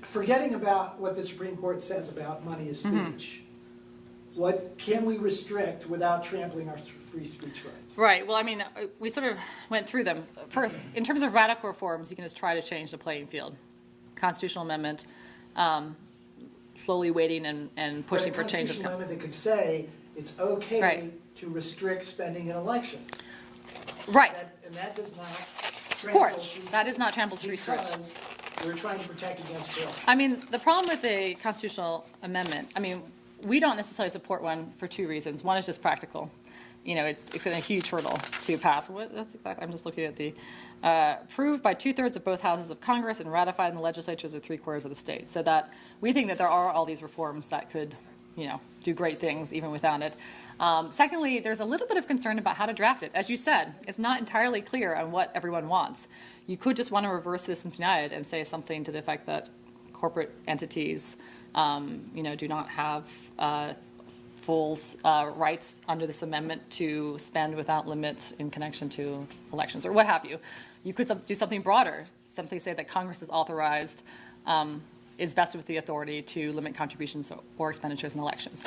forgetting about what the Supreme Court says about money is speech. What can we restrict without trampling our free speech rights? Right. Well, we sort of went through them. First, in terms of radical reforms, you can just try to change the playing field. Constitutional amendment, slowly waiting and pushing for change. But a constitutional amendment that could say it's okay Right. to restrict spending in elections. Right. And that does not Of trample course, free that is not trample free speech. because we're trying to protect against corruption. I mean, the problem with a constitutional amendment, I mean, we don't necessarily support one for two reasons. One is just practical. You know, it's a huge hurdle to pass. I'm just looking at the approved by 2/3 of both houses of Congress and ratified in the legislatures of 3/4 of the state. So that we think that there are all these reforms that could, you know, do great things even without it. Secondly, there's a little bit of concern about how to draft it. As you said, it's not entirely clear on what everyone wants. You could just want to reverse Citizens United and say something to the effect that corporate entities, you know, do not have full rights under this amendment to spend without limits in connection to elections, or what have you. You could do something broader, simply say that Congress is authorized, is vested with the authority to limit contributions or expenditures in elections.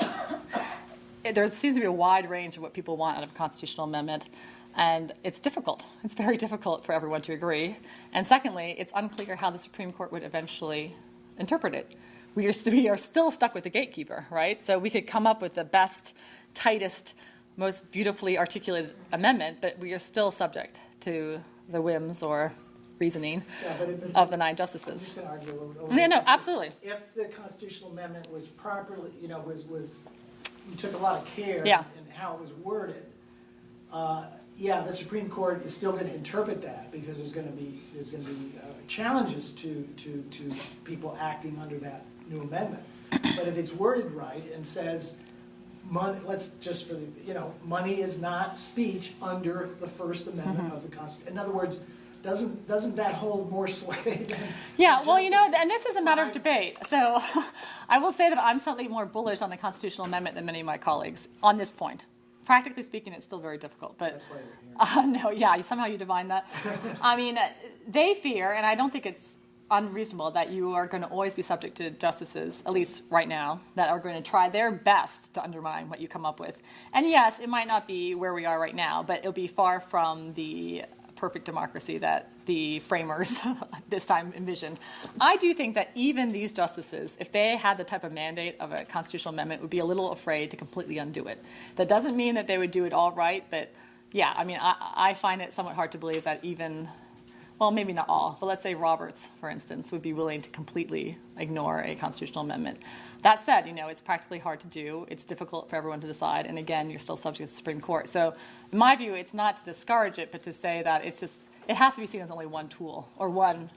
There seems to be a wide range of what people want out of a constitutional amendment, and it's difficult. It's very difficult for everyone to agree. And secondly, it's unclear how the Supreme Court would eventually interpret it. We are still stuck with the gatekeeper, right? So we could come up with the best, tightest, most beautifully articulated amendment, but we are still subject to the whims or reasoning of the 9 justices. I'm just going to argue a little Yeah, no, bit. absolutely. If the constitutional amendment was properly, you know, was you took a lot of care Yeah. in how it was worded, yeah, the Supreme Court is still going to interpret that because there's going to be challenges to people acting under that new amendment. But if it's worded right and says, money, let's just for the, you know, money is not speech under the First Amendment of the Constitution. In other words, doesn't that hold more sway than Yeah, well, just you know, and this is a matter of debate. So I will say that I'm slightly more bullish on the constitutional amendment than many of my colleagues on this point. Practically speaking, it's still very difficult. But That's why we're here. no, yeah, somehow you divine that. I mean, they fear, and I don't think it's unreasonable, that you are going to always be subject to justices, at least right now, that are going to try their best to undermine what you come up with. And yes, it might not be where we are right now, but it'll be far from the perfect democracy that the framers this time envisioned. I do think that even these justices, if they had the type of mandate of a constitutional amendment, would be a little afraid to completely undo it. That doesn't mean that they would do it all right, but yeah, I mean, I find it somewhat hard to believe that even, well, maybe not all, but let's say Roberts, for instance, would be willing to completely ignore a constitutional amendment. That said, you know, it's practically hard to do. It's difficult for everyone to decide. And again, you're still subject to the Supreme Court. So in my view, it's not to discourage it, but to say that it's just, it has to be seen as only one tool or one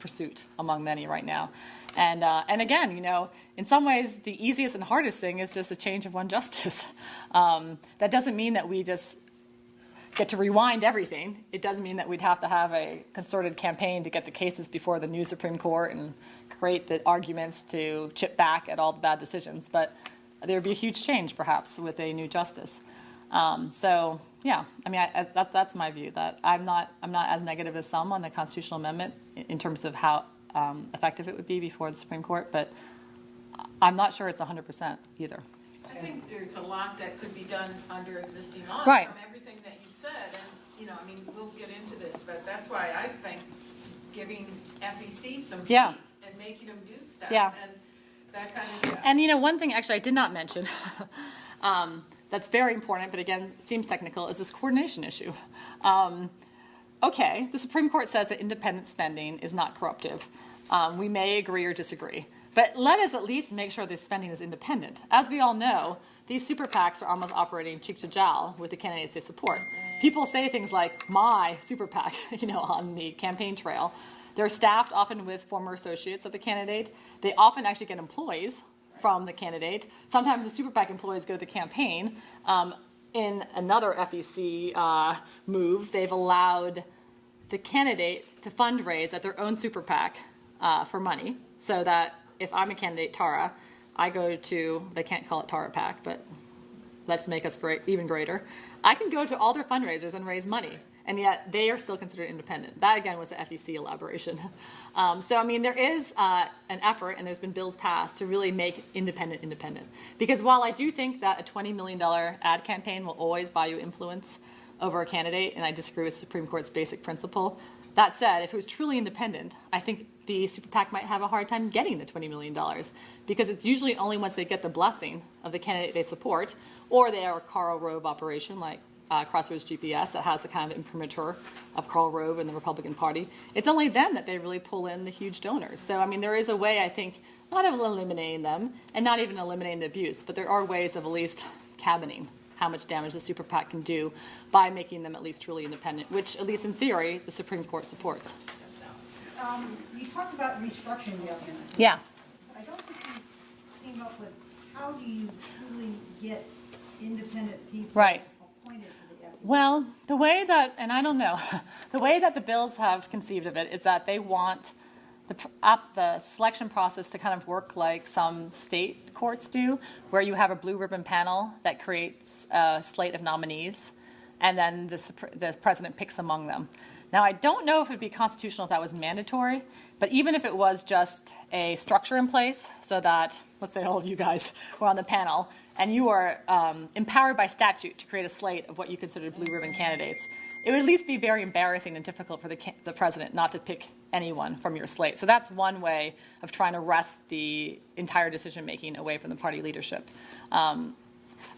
pursuit among many right now. And again, you know, in some ways, the easiest and hardest thing is just a change of one justice. That doesn't mean that we just get to rewind everything. It doesn't mean that we'd have to have a concerted campaign to get the cases before the new Supreme Court and create the arguments to chip back at all the bad decisions. But there would be a huge change, perhaps, with a new justice. So, yeah, I mean, that's my view. That I'm not as negative as some on the constitutional amendment in terms of how effective it would be before the Supreme Court. But I'm not sure it's 100% either. I think there's a lot that could be done under existing laws Right. from everything that you said. And, you know, I mean, we'll get into this, but that's why I think giving FEC some teeth Yeah. and making them do stuff Yeah. and that kind of stuff. And, you know, one thing actually I did not mention that's very important, but again, seems technical, is this coordination issue. Okay, the Supreme Court says that independent spending is not corruptive. We may agree or disagree. But let us at least make sure this spending is independent. As we all know, these super PACs are almost operating cheek to jowl with the candidates they support. People say things like, my super PAC, you know, on the campaign trail. They're staffed often with former associates of the candidate. They often actually get employees from the candidate. Sometimes the super PAC employees go to the campaign. In another FEC move, they've allowed the candidate to fundraise at their own super PAC for money, so that if I'm a candidate, Tara, I go to, they can't call it Tara PAC, but let's make us great, even greater. I can go to all their fundraisers and raise money, and yet they are still considered independent. That, again, was the FEC elaboration. So, I mean, there is an effort, and there's been bills passed to really make independent. Because while I do think that a $20 million ad campaign will always buy you influence over a candidate, and I disagree with the Supreme Court's basic principle, That said, if it was truly independent, I think the super PAC might have a hard time getting the $20 million because it's usually only once they get the blessing of the candidate they support, or they are a Karl Rove operation like Crossroads GPS that has the kind of imprimatur of Karl Rove and the Republican Party. It's only then that they really pull in the huge donors. So, I mean, there is a way, I think, not of eliminating them and not even eliminating the abuse, but there are ways of at least cabining how much damage the super PAC can do by making them at least truly independent, which, at least in theory, the Supreme Court supports. You talked about restructuring the evidence. Yeah. I don't think you came up with, how do you truly get independent people Right. appointed to the evidence? Well, the way that, and I don't know, the way that the bills have conceived of it is that they want the selection process to kind of work like some state courts do, where you have a blue ribbon panel that creates a slate of nominees, and then the president picks among them. Now, I don't know if it would be constitutional if that was mandatory, but even if it was just a structure in place so that, let's say all of you guys were on the panel, and you are empowered by statute to create a slate of what you consider blue ribbon candidates, it would at least be very embarrassing and difficult for the president not to pick anyone from your slate. So that's one way of trying to wrest the entire decision-making away from the party leadership.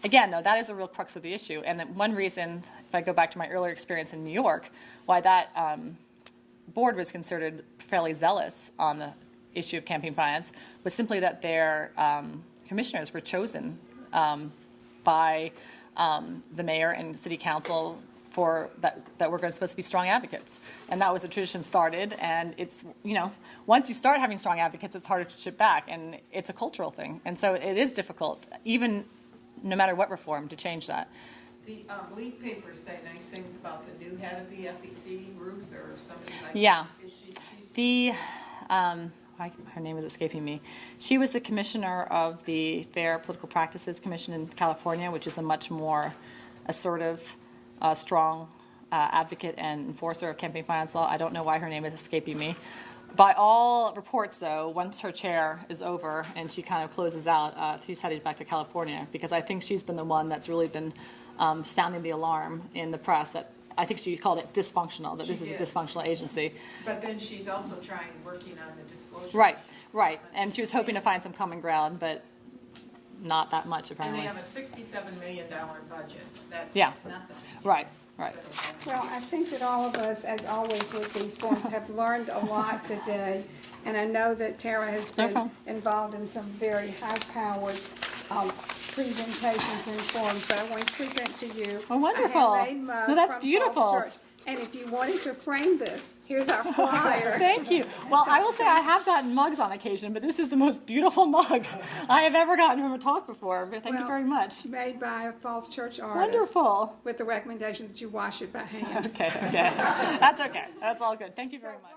Again, though, that is a real crux of the issue. And one reason, if I go back to my earlier experience in New York, why that board was considered fairly zealous on the issue of campaign finance was simply that their commissioners were chosen by the mayor and city council for that were supposed to be strong advocates. And that was a tradition started, and it's, once you start having strong advocates, it's harder to chip back, and it's a cultural thing. And so it is difficult, even no matter what reform, to change that. The lead papers say nice things about the new head of the FEC, Ruth, or something like Yeah. that. She's Her name is escaping me. She was the commissioner of the Fair Political Practices Commission in California, which is a much more assertive, strong advocate and enforcer of campaign finance law. I don't know why her name is escaping me. By all reports, though, once her chair is over and she kind of closes out, she's headed back to California, because I think she's been the one that's really been sounding the alarm in the press that I think she called it dysfunctional, that this is a dysfunctional agency. But then she's also working on the disclosure. Right. And she was hoping to find some common ground, but not that much, And apparently. they have a $67 million budget. That's Yeah. nothing. Right. Well, I think that all of us, as always with these forums, have learned a lot today. And I know that Tara has No been problem. involved in some very high-powered presentations and forums. But I want to present to you Oh, wonderful. a handmade mug No, that's from beautiful. Falls Church. And if you wanted to frame this, here's our flyer. Thank you. Well, I will say I have gotten mugs on occasion, but this is the most beautiful mug I have ever gotten from a talk before. But thank you Well, very much. Made by a Falls Church artist. Wonderful. With the recommendation that you wash it by hand. Okay. That's okay. That's all good. Thank you very much.